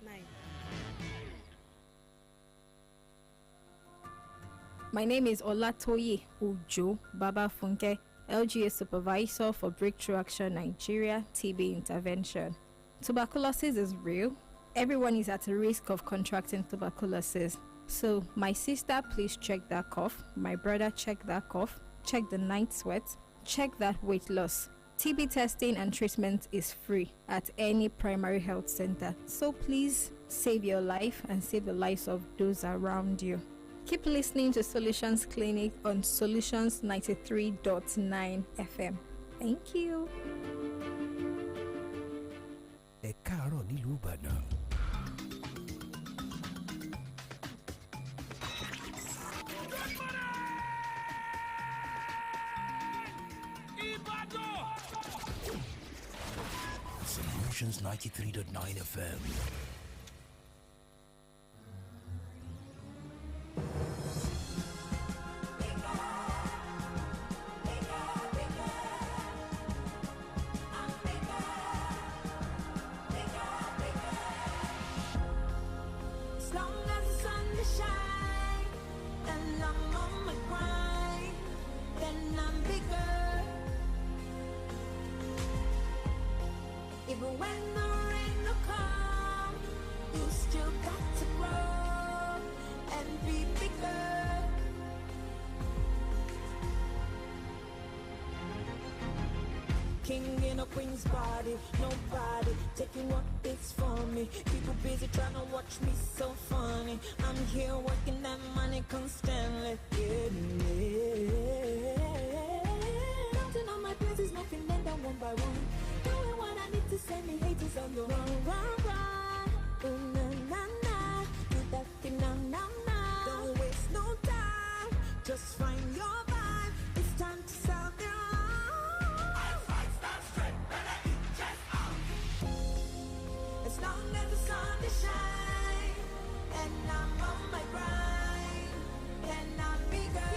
My name is Olatoye Ujo Baba Funke, LGA Supervisor for Breakthrough Action Nigeria TB Intervention. Tuberculosis is real. Everyone is at a risk of contracting tuberculosis. So, my sister, please check that cough. My brother, check that cough. Check the night sweat. Check that weight loss. TB testing and treatment is free at any primary health center. So please save your life and save the lives of those around you. Keep listening to Solutions Clinic on Solutions 93.9 FM. Thank you. Ẹ káàárọ̀ nílùú Ìbàdàn. Solutions 93.9 FM. As long as the sun shines and I'm on my grind, then I'm bigger. Even when the rain will come, you still got to grow and be bigger. King in a queen's body, nobody taking what is from me. People busy trying to watch me so funny. I'm here working that money constantly. Getting it. Counting on my blessings, knocking them down one by one. Doing what I need to send me haters on the run, run, run. Oh, na, na, na. Do that thing now, now, now. Don't waste no time. Just find your vibe. It's time to solve their as long as the sun is shine and I'm on my grind, then I'm bigger.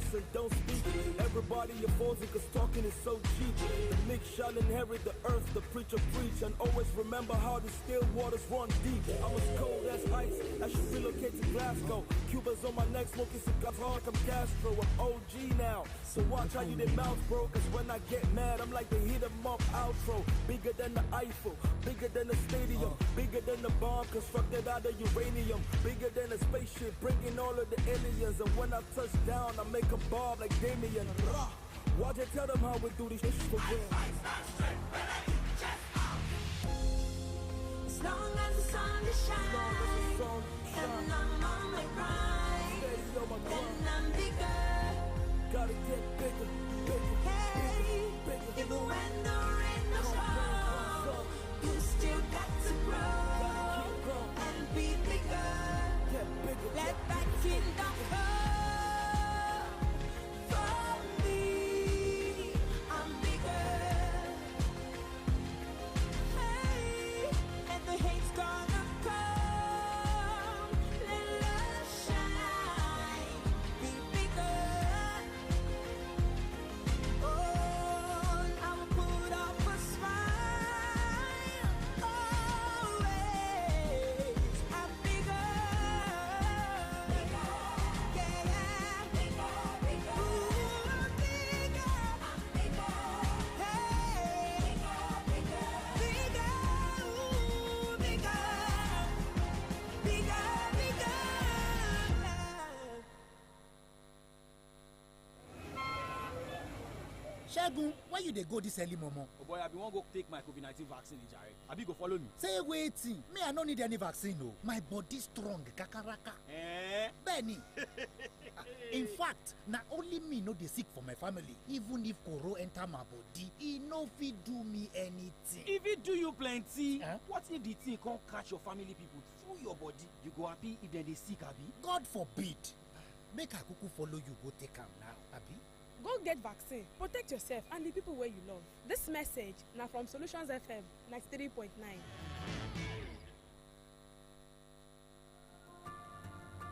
less and don't speak. Everybody opposing cause talking is so cheap. The meek shall inherit the earth, the preacher preach. And always remember how the still waters run deep. I'm as cold as ice, I should relocate to Glasgow. Cuba's on my neck, smoking cigars hard, I'm Castro. I'm OG now, so watch how you they mouth, bro. Cause when I get mad, I'm like the hit 'em up outro. Bigger than the Eiffel, bigger than the stadium, bigger than the bomb constructed out of uranium, bigger than a spaceship, bringing all of the aliens. And when I touch down, I make 'em bob like Damien. Watch it, tell them how we do this shit for real. As long as the sun is shining, and I'm on my grind, then I'm bigger. Gotta get bigger, Hey, even when the rain is fall, you still got to grow and be bigger. Let that kingdom come from me. I'm bigger. Hey, and the hate's gonna come. Let love shine. Be bigger. Oh, I will put up a smile. Always. I'm bigger. Shagun, why you dey go this early momo? Oh boy, I be wan go take my COVID-19 vaccine in Jare. Abi go follow me. Say waiting, me I no need any vaccine o. My body strong kakaraka. Benny. In fact, na only me no dey sick for my family. Even if koro enter my body, e no fit do me anything. If it do you plenty, what if the thing can't catch your family people through your body? You go happy if they sick, Abi? God forbid. Make I kuku follow you go take am now, Abi. Go get vaccine, protect yourself and the people where you love. This message now from Solutions FM 93.9.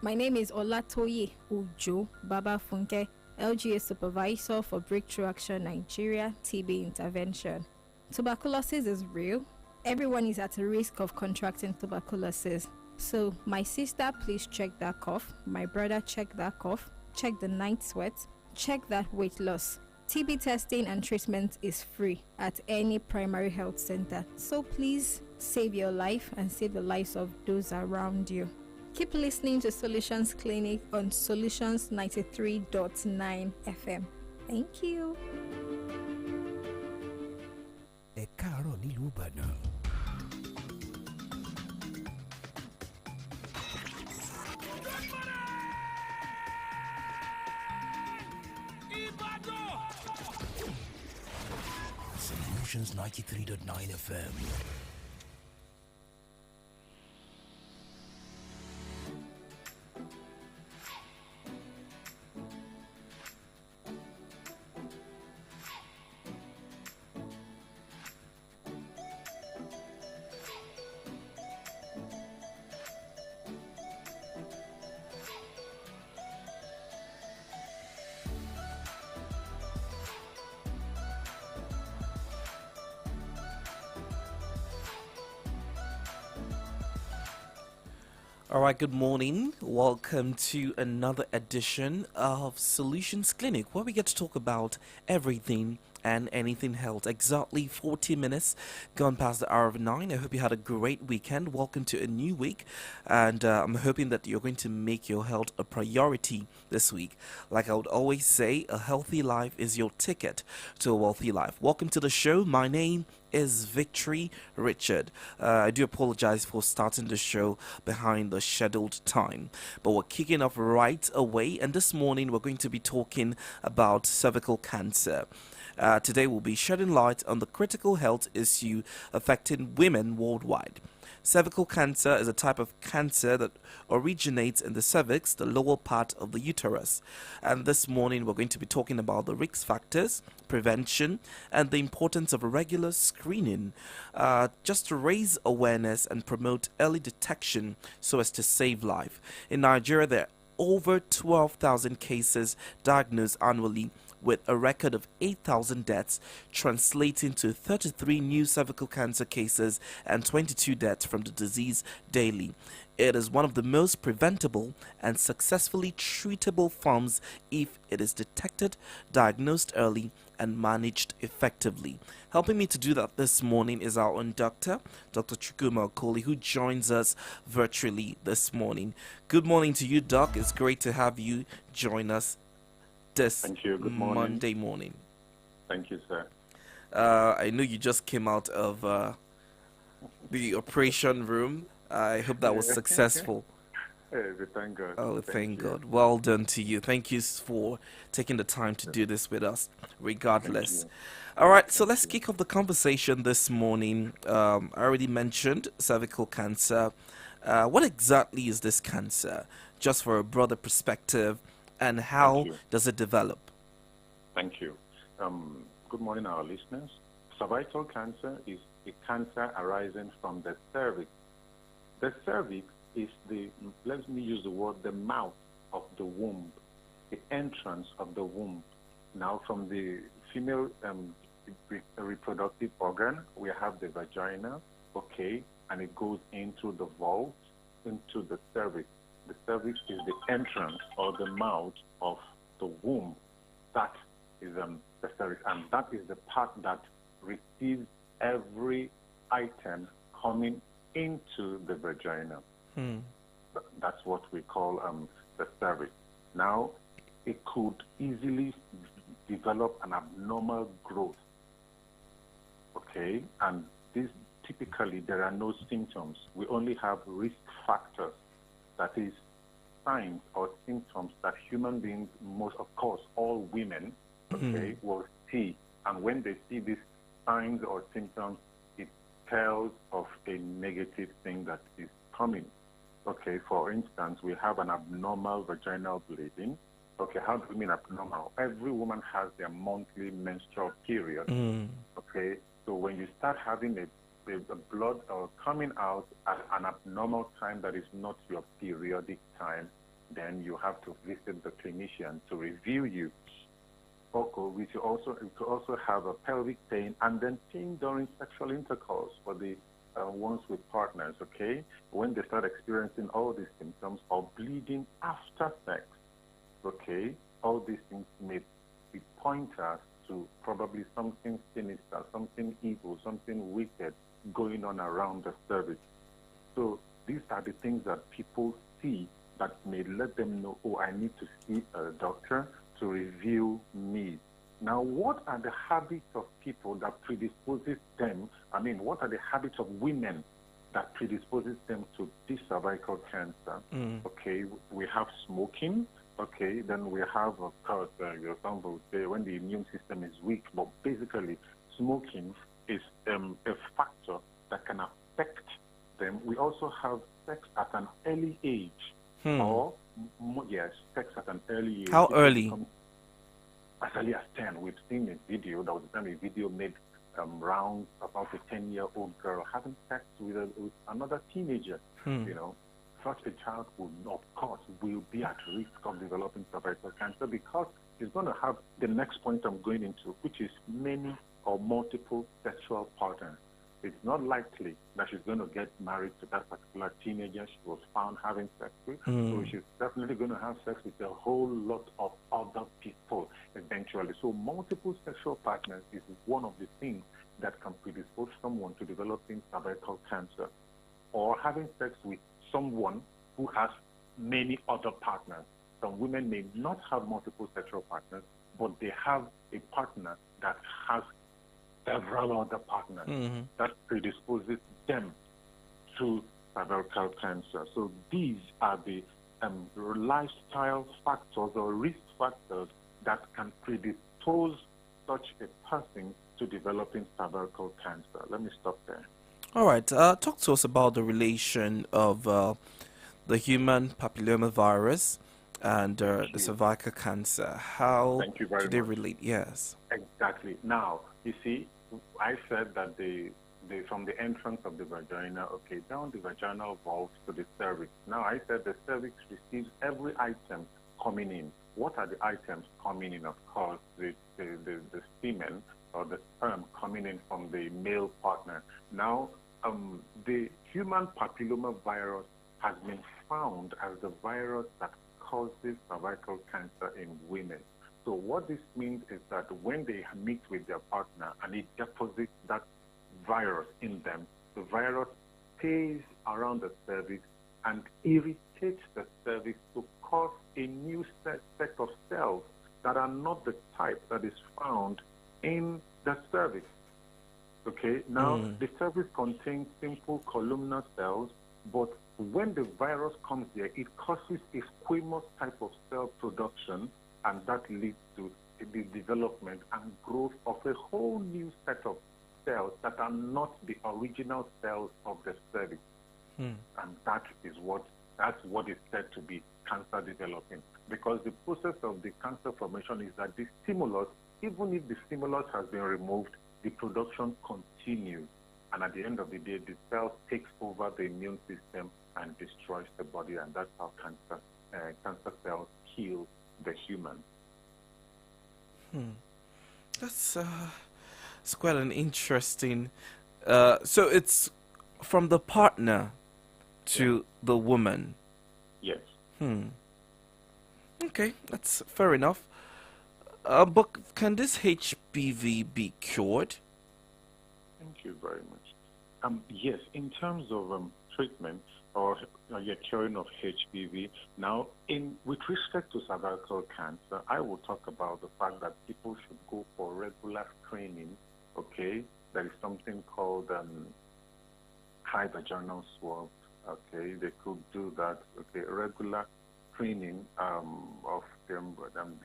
My name is Olatoye Ujo Baba Funke, LGA Supervisor for Breakthrough Action Nigeria TB Intervention. Tuberculosis is real. Everyone is at a risk of contracting tuberculosis. So, my sister, please check that cough. My brother, check that cough. Check the night sweat. Check that weight loss. TB testing and treatment is free at any primary health center. So please save your life and save the lives of those around you. Keep listening to Solutions Clinic on Solutions 93.9 FM. Thank you. Ẹ káàárọ̀ nílùú Ìbàdàn. Solutions 93.9 FM. All right, good morning. Welcome to another edition of Solutions Clinic, where we get to talk about everything and anything health. Exactly 40 minutes gone past the hour of 9. I hope you had a great weekend. Welcome to a new week, and I'm hoping that you're going to make your health a priority this week. Like I would always say, a healthy life is your ticket to a wealthy life. Welcome to the show. My name is Victory Richard. I do apologize for starting the show behind the scheduled time, but we're kicking off right away, and this morning we're going to be talking about cervical cancer. Today we'll be shedding light on the critical health issue affecting women worldwide. Cervical cancer is a type of cancer that originates in the cervix, the lower part of the uterus. And this morning we're going to be talking about the risk factors, prevention, and the importance of regular screening, just to raise awareness and promote early detection so as to save life. In Nigeria, there over 12,000 cases diagnosed annually, with a record of 8,000 deaths, translating to 33 new cervical cancer cases and 22 deaths from the disease daily. It is one of the most preventable and successfully treatable forms if it is detected, diagnosed early, and managed effectively. Helping me to do that this morning is our own doctor, Dr. Chukuma Okoli, who joins us virtually this morning. Good morning to you, Doc. It's great to have you join us this Thank you. Good morning. Monday morning. Thank you, sir. I know you just came out of the operation room. I hope that was successful. Thank God. Oh, thank God. Well done to you. Thank you for taking the time to do this with us, regardless. All right, so let's kick off the conversation this morning. I already mentioned cervical cancer. What exactly is this cancer, just for a broader perspective, and how does it develop? Thank you. Good morning, our listeners. Cervical cancer is a cancer arising from the cervix. The cervix is let me use the word, the mouth of the womb, the entrance of the womb. Now, from the female reproductive organ, we have the vagina, okay, and it goes into the vault, into the cervix. The cervix is the entrance or the mouth of the womb. That is the cervix, and that is the part that receives every item coming into the vagina. That's what we call the cervix. Now, it could easily develop an abnormal growth, okay? And this, typically, there are no symptoms. We only have risk factors, that is, signs or symptoms that human beings, most of course, all women, okay, will see. And when they see these signs or symptoms, it tells of a negative thing that is coming. Okay, for instance, we have an abnormal vaginal bleeding. Okay, how do we mean abnormal? Every woman has their monthly menstrual period. Okay, so when you start having a blood coming out at an abnormal time that is not your periodic time, then you have to visit the clinician to review you. Okay, we could also have a pelvic pain and then pain during sexual intercourse for the ones with partners, okay? When they start experiencing all these symptoms, or bleeding after sex, okay? All these things may be pointers to probably something sinister, something evil, something wicked going on around the cervix. So these are the things that people see that may let them know, oh, I need to see a doctor to review me. Now, what are the habits of people that predisposes them? I mean, what are the habits of women that predisposes them to this cervical cancer? Okay, we have smoking. Okay, then we have, of course, some will say when the immune system is weak, but basically smoking is a factor that can affect them. We also have sex at an early age, or yes, sex at an early age. How early? As early as 10. We've seen a video, there was a video made rounds about a 10-year-old girl having sex with another teenager. You know, such a child would, of course, will be at risk of developing cervical cancer because she's going to have the next point I'm going into, which is many or multiple sexual partners. It's not likely that she's going to get married to that particular teenager she was found having sex with. So she's definitely going to have sex with a whole lot of other people eventually. So multiple sexual partners is one of the things that can predispose someone to developing cervical cancer, or having sex with someone who has many other partners. Some women may not have multiple sexual partners, but they have a partner that has several other partners that predisposes them to cervical cancer. So these are the lifestyle factors or risk factors that can predispose such a person to developing cervical cancer. Let me stop there. All right. Talk to us about the relation of the human papillomavirus and the cervical cancer. How do they relate? Yes. Exactly. Now, you see, I said that the from the entrance of the vagina, okay, down the vaginal valve to the cervix. Now, I said the cervix receives every item coming in. What are the items coming in? Of course, the semen or the sperm coming in from the male partner. Now, the human papilloma virus has been found as the virus that causes cervical cancer in women. So what this means is that when they meet with their partner and it deposits that virus in them, the virus stays around the cervix and irritates the cervix to cause a new set of cells that are not the type that is found in the cervix. Okay, now the cervix contains simple columnar cells, but when the virus comes there, it causes a squamous type of cell production, and that leads to the development and growth of a whole new set of cells that are not the original cells of the cervix. And that's what is said to be cancer developing. Because the process of the cancer formation is that the stimulus, even if the stimulus has been removed, the production continues. And at the end of the day, the cell takes over the immune system and destroys the body. And that's how cancer cells kill the human. That's quite an interesting. So it's from the partner to the woman. Yes. Okay, that's fair enough. But can this HPV be cured? Thank you very much. Yes, in terms of treatment or curing of HPV, now with respect to cervical cancer, I will talk about the fact that people should go for regular screening. Okay, there is something called high vaginal swab. Okay, they could do that. Okay, regular screening of them.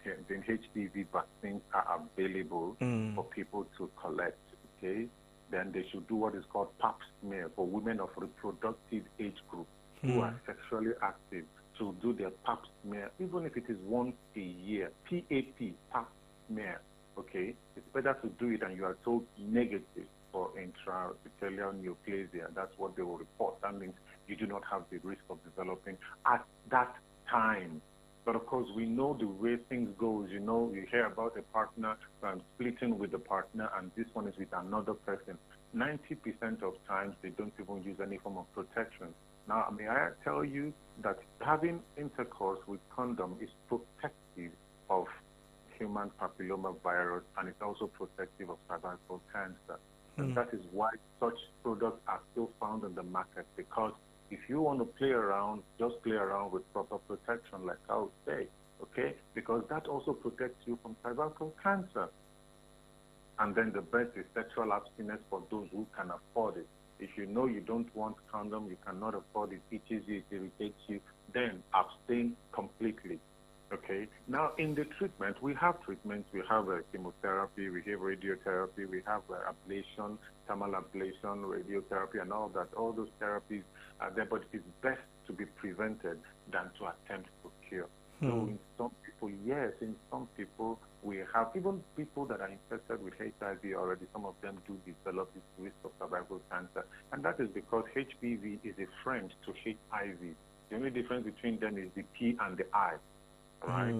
The HPV vaccines are available for people to collect. Okay, then they should do what is called pap smear for women of reproductive age group who are sexually active, to do their pap smear, even if it is once a year. Pap smear. Okay, it's better to do it and you are told negative for intraepithelial neoplasia. That's what they will report. That means you do not have the risk of developing at that time. But of course, we know the way things go. You know, you hear about a partner splitting with the partner, and this one is with another person. 90% of times, they don't even use any form of protection. Now, may I tell you that having intercourse with condom is protective of human papilloma virus, and it's also protective of cervical cancer. And that is why such products are still found in the market, because if you want to play around, just play around with proper protection, like I would say, okay? Because that also protects you from cervical cancer. And then the best is sexual abstinence for those who can afford it. If you know you don't want condom, you cannot afford it, itches you, it irritates you, then abstain completely. Okay. Now, in the treatment, we have treatments. We have chemotherapy, we have radiotherapy, we have ablation, thermal ablation, radiotherapy, and all that. All those therapies are there, but it's best to be prevented than to attempt to cure. So in some people, yes, in some people, we have even people that are infected with HIV already. Some of them do develop this risk of cervical cancer, and that is because HPV is a friend to HIV. The only difference between them is the P and the I. Right?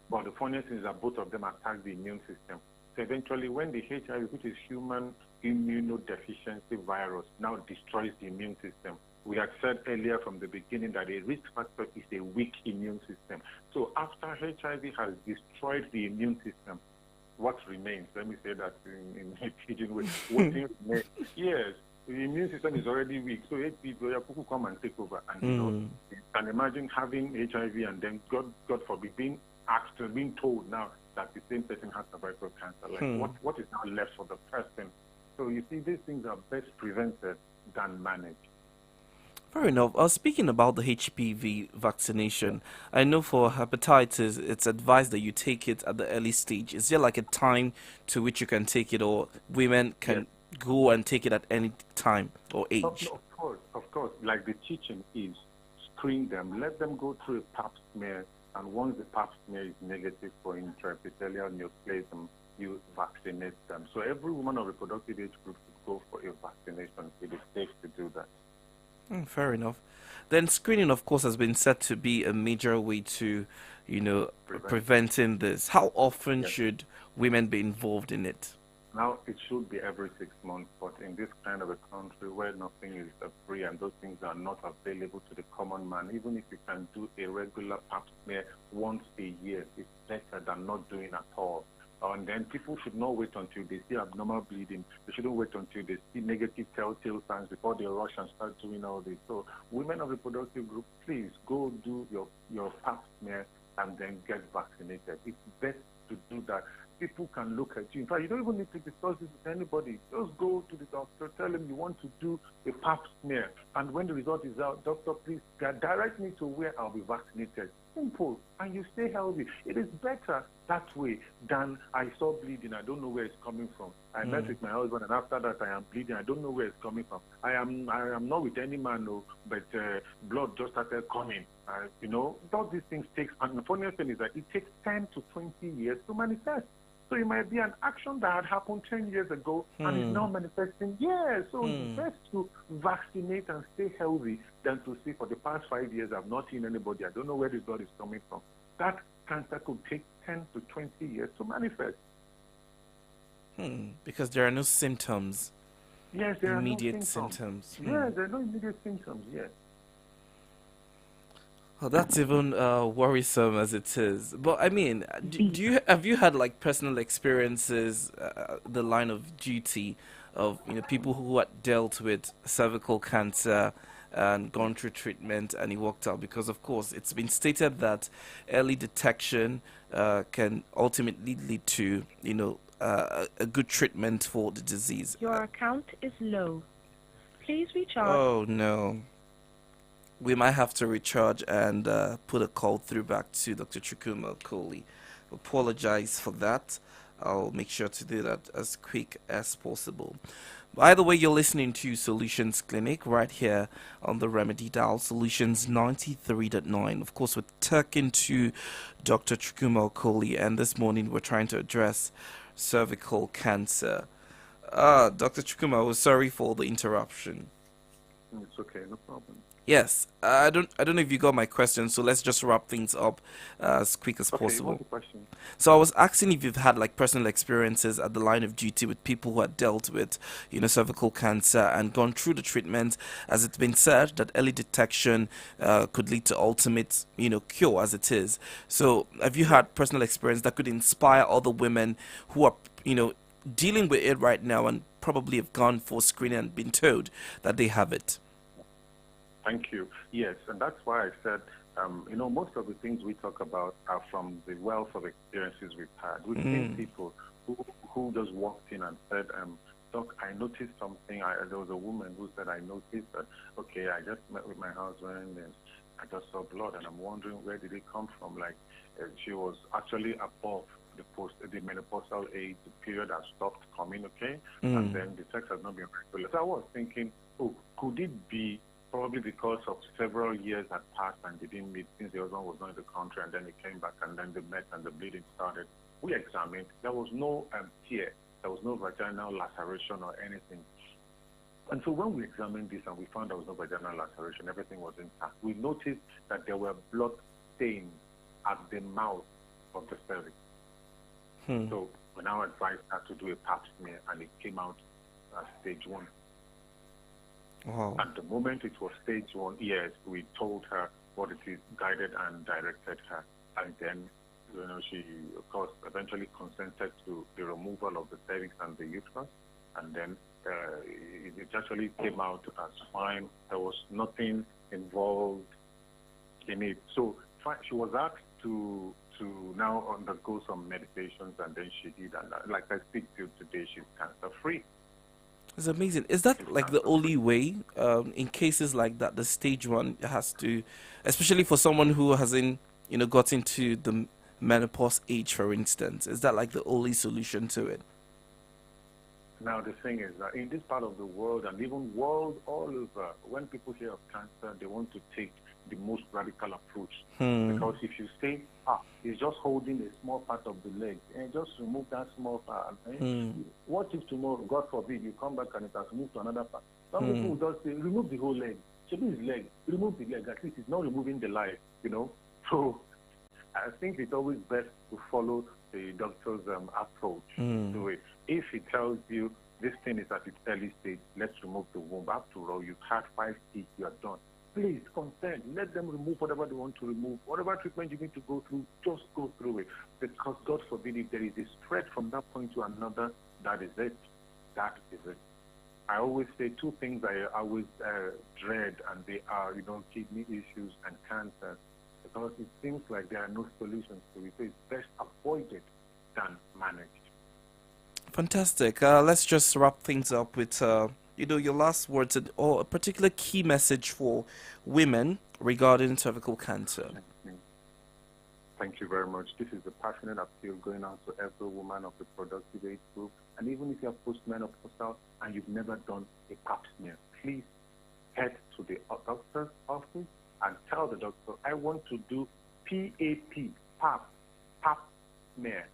But the funniest thing is that both of them attack the immune system. So eventually, when the HIV, which is human immunodeficiency virus, now destroys the immune system, we had said earlier from the beginning that a risk factor is a weak immune system. So after HIV has destroyed the immune system, what remains? Let me say that in a pidgin way. Yes, the immune system is already weak, so people come and take over. And you know, you can imagine having HIV and then, God forbid, being asked or being told now that the same person has cervical cancer. Like, what is now left for the person? So you see, these things are best prevented than managed. Fair enough. Speaking about the HPV vaccination, I know for hepatitis, it's advised that you take it at the early stage. Is there like a time to which you can take it, or women can go and take it at any time or age? Of course. Like the teaching is, screen them, let them go through a pap smear And once the pap smear is negative for intraepithelial neoplasm, you vaccinate them. So every woman of reproductive age group should go for a vaccination. It is safe to do that. Fair enough. Then screening, of course, has been said to be a major way to, preventing this. How often should women be involved in it? Now, it should be every 6 months, but in this kind of a country where nothing is free and those things are not available to the common man, even if you can do a regular pap smear once a year, it's better than not doing at all. And then people should not wait until they see abnormal bleeding. They shouldn't wait until they see negative telltale signs before they rush and start doing all this. So women of reproductive group, please go do your pap smear and then get vaccinated. It's best to do that. People can look at you. In fact, you don't even need to discuss this with anybody. Just go to the doctor, tell him you want to do a pap smear. And when the result is out, doctor, please direct me to where I'll be vaccinated. Simple. And you stay healthy. It is better that way than I saw bleeding. I don't know where it's coming from. I met with my husband, and after that I am bleeding. I don't know where it's coming from. I am not with any man, no, but blood just started coming. All these things takes, and the funniest thing is that it takes 10 to 20 years to manifest. So it might be an action that had happened 10 years ago and is now manifesting. Yeah, so it's best to vaccinate and stay healthy than to see for the past 5 years I've not seen anybody. I don't know where this blood is coming from. That cancer could take 10 to 20 years to manifest. Because there are no symptoms. Yes, there immediate are no symptoms. Yes, there are no immediate symptoms, yes. Well, that's even worrisome as it is. But I mean, have you had like personal experiences, the line of duty of people who had dealt with cervical cancer and gone through treatment and he walked out? Because of course it's been stated that early detection can ultimately lead to a good treatment for the disease. Your account is low. Please recharge. Oh no. We might have to recharge and put a call through back to Dr. Chukwuma Okoli. Apologize for that. I'll make sure to do that as quick as possible. By the way, you're listening to Solutions Clinic right here on the Remedy Dial, Solutions 93.9. Of course, we're talking to Dr. Chukwuma Okoli, and this morning we're trying to address cervical cancer. Dr. Chukwuma, we're sorry for the interruption. It's okay, no problem. Yes, I don't know if you got my question, so let's just wrap things up as quick as possible. What's the question? So I was asking if you've had like personal experiences at the line of duty with people who had dealt with, cervical cancer and gone through the treatment, as it's been said that early detection could lead to ultimate, cure as it is. So have you had personal experience that could inspire other women who are, dealing with it right now and probably have gone for screening and been told that they have it? Thank you. Yes, and that's why I said, most of the things we talk about are from the wealth of experiences we've had. We've seen people who just walked in and said, Doc, I noticed something. There was a woman who said, I noticed that, okay, I just met with my husband and I just saw blood and I'm wondering where did it come from? Like, she was actually above the menopausal age, the period has stopped coming, okay? And then the sex has not been regular. So I was thinking, could it be probably because of several years had passed and they didn't meet since the husband was not in the country, and then he came back and then they met and the bleeding started. We examined. There was no tear. There was no vaginal laceration or anything. And so when we examined this and we found there was no vaginal laceration, everything was intact. We noticed that there were blood stains at the mouth of the cervix. So we now advised her to do a pap smear, and it came out as stage 1. Wow. At the moment it was stage 1, yes, we told her what it is, guided and directed her. And then, she, of course, eventually consented to the removal of the cervix and the uterus. And then it actually came out as fine. There was nothing involved in it. So she was asked to now undergo some medications, and then she did. And like I speak to today, she's cancer-free. It's amazing. Is that like the only way in cases like that? The stage 1 has to, especially for someone who hasn't, got into the menopause age, for instance. Is that like the only solution to it? Now the thing is that in this part of the world and even world all over, when people hear of cancer, they want to take the most radical approach. Hmm. Because if you say, it's just holding a small part of the leg, and just remove that small part. What if tomorrow, God forbid, you come back and it has moved to another part? Some people will just say, remove the whole leg. Should be his leg. Remove the leg. At least it's not removing the life, So I think it's always best to follow the doctor's approach to it. If he tells you this thing is at its early stage, let's remove the womb. After all, you've had 5 teeth, you are done. Please consent. Let them remove whatever they want to remove. Whatever treatment you need to go through, just go through it. Because God forbid, if there is a spread from that point to another, that is it. That is it. I always say 2 things I always dread, and they are, kidney issues and cancer. Because it seems like there are no solutions to it. So it's best avoided than managed. Fantastic. Let's just wrap things up with, your last words or a particular key message for women regarding cervical cancer. Thank you very much. This is a passionate appeal going out to every woman of the productive age group. And even if you're postmenopausal and you've never done a pap smear, please head to the doctor's office and tell the doctor, I want to do pap smear.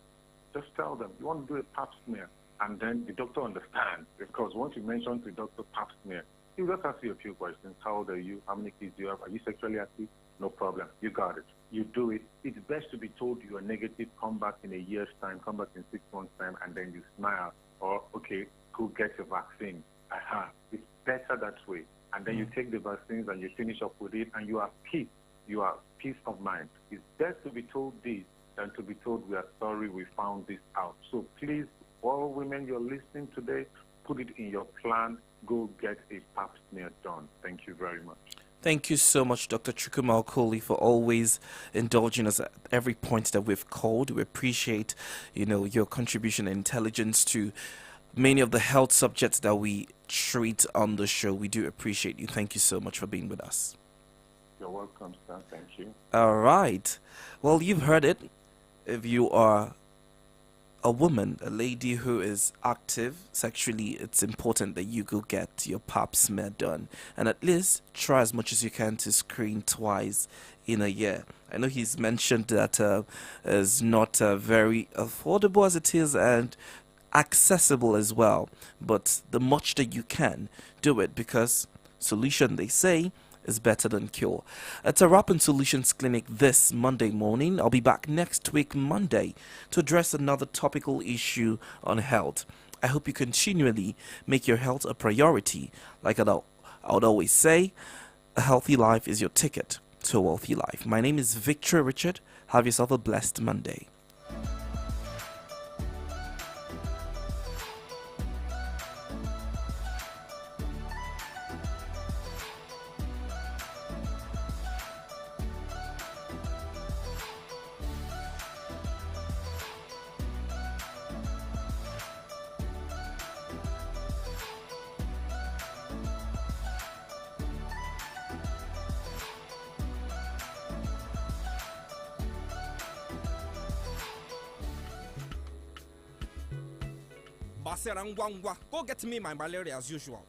Just tell them, you want to do a pap smear. And then the doctor understands, because once you mention to the doctor pap smear, he'll just ask you a few questions. How old are you? How many kids do you have? Are you sexually active? No problem. You got it. You do it. It's best to be told you are negative, come back in a year's time, come back in 6 months' time, and then you smile. Or, okay, go get a vaccine. It's better that way. And then you take the vaccines and you finish up with it, and you are peace. You are peace of mind. It's best to be told this than to be told we are sorry we found this out. So please, all women you're listening today, put it in your plan. Go get a pap smear done. Thank you very much. Thank you so much, Dr. Chukwuma Okoli, for always indulging us at every point that we've called. We appreciate, your contribution and intelligence to many of the health subjects that we treat on the show. We do appreciate you. Thank you so much for being with us. You're welcome, sir. Thank you. All right. Well, you've heard it. If you are a woman, a lady who is active sexually, it's important that you go get your pap smear done, and at least try as much as you can to screen twice in a year. I know he's mentioned that is not very affordable as it is, and accessible as well, but the much that you can, do it, because solution, they say, is better than cure. It's a wrap on Solutions Clinic this Monday morning. I'll be back next week Monday to address another topical issue on health. I hope you continually make your health a priority. Like I would always say, a healthy life is your ticket to a wealthy life. My name is Victor Richard. Have yourself a blessed Monday. Basera ngwa ngwa, go get me my malaria as usual.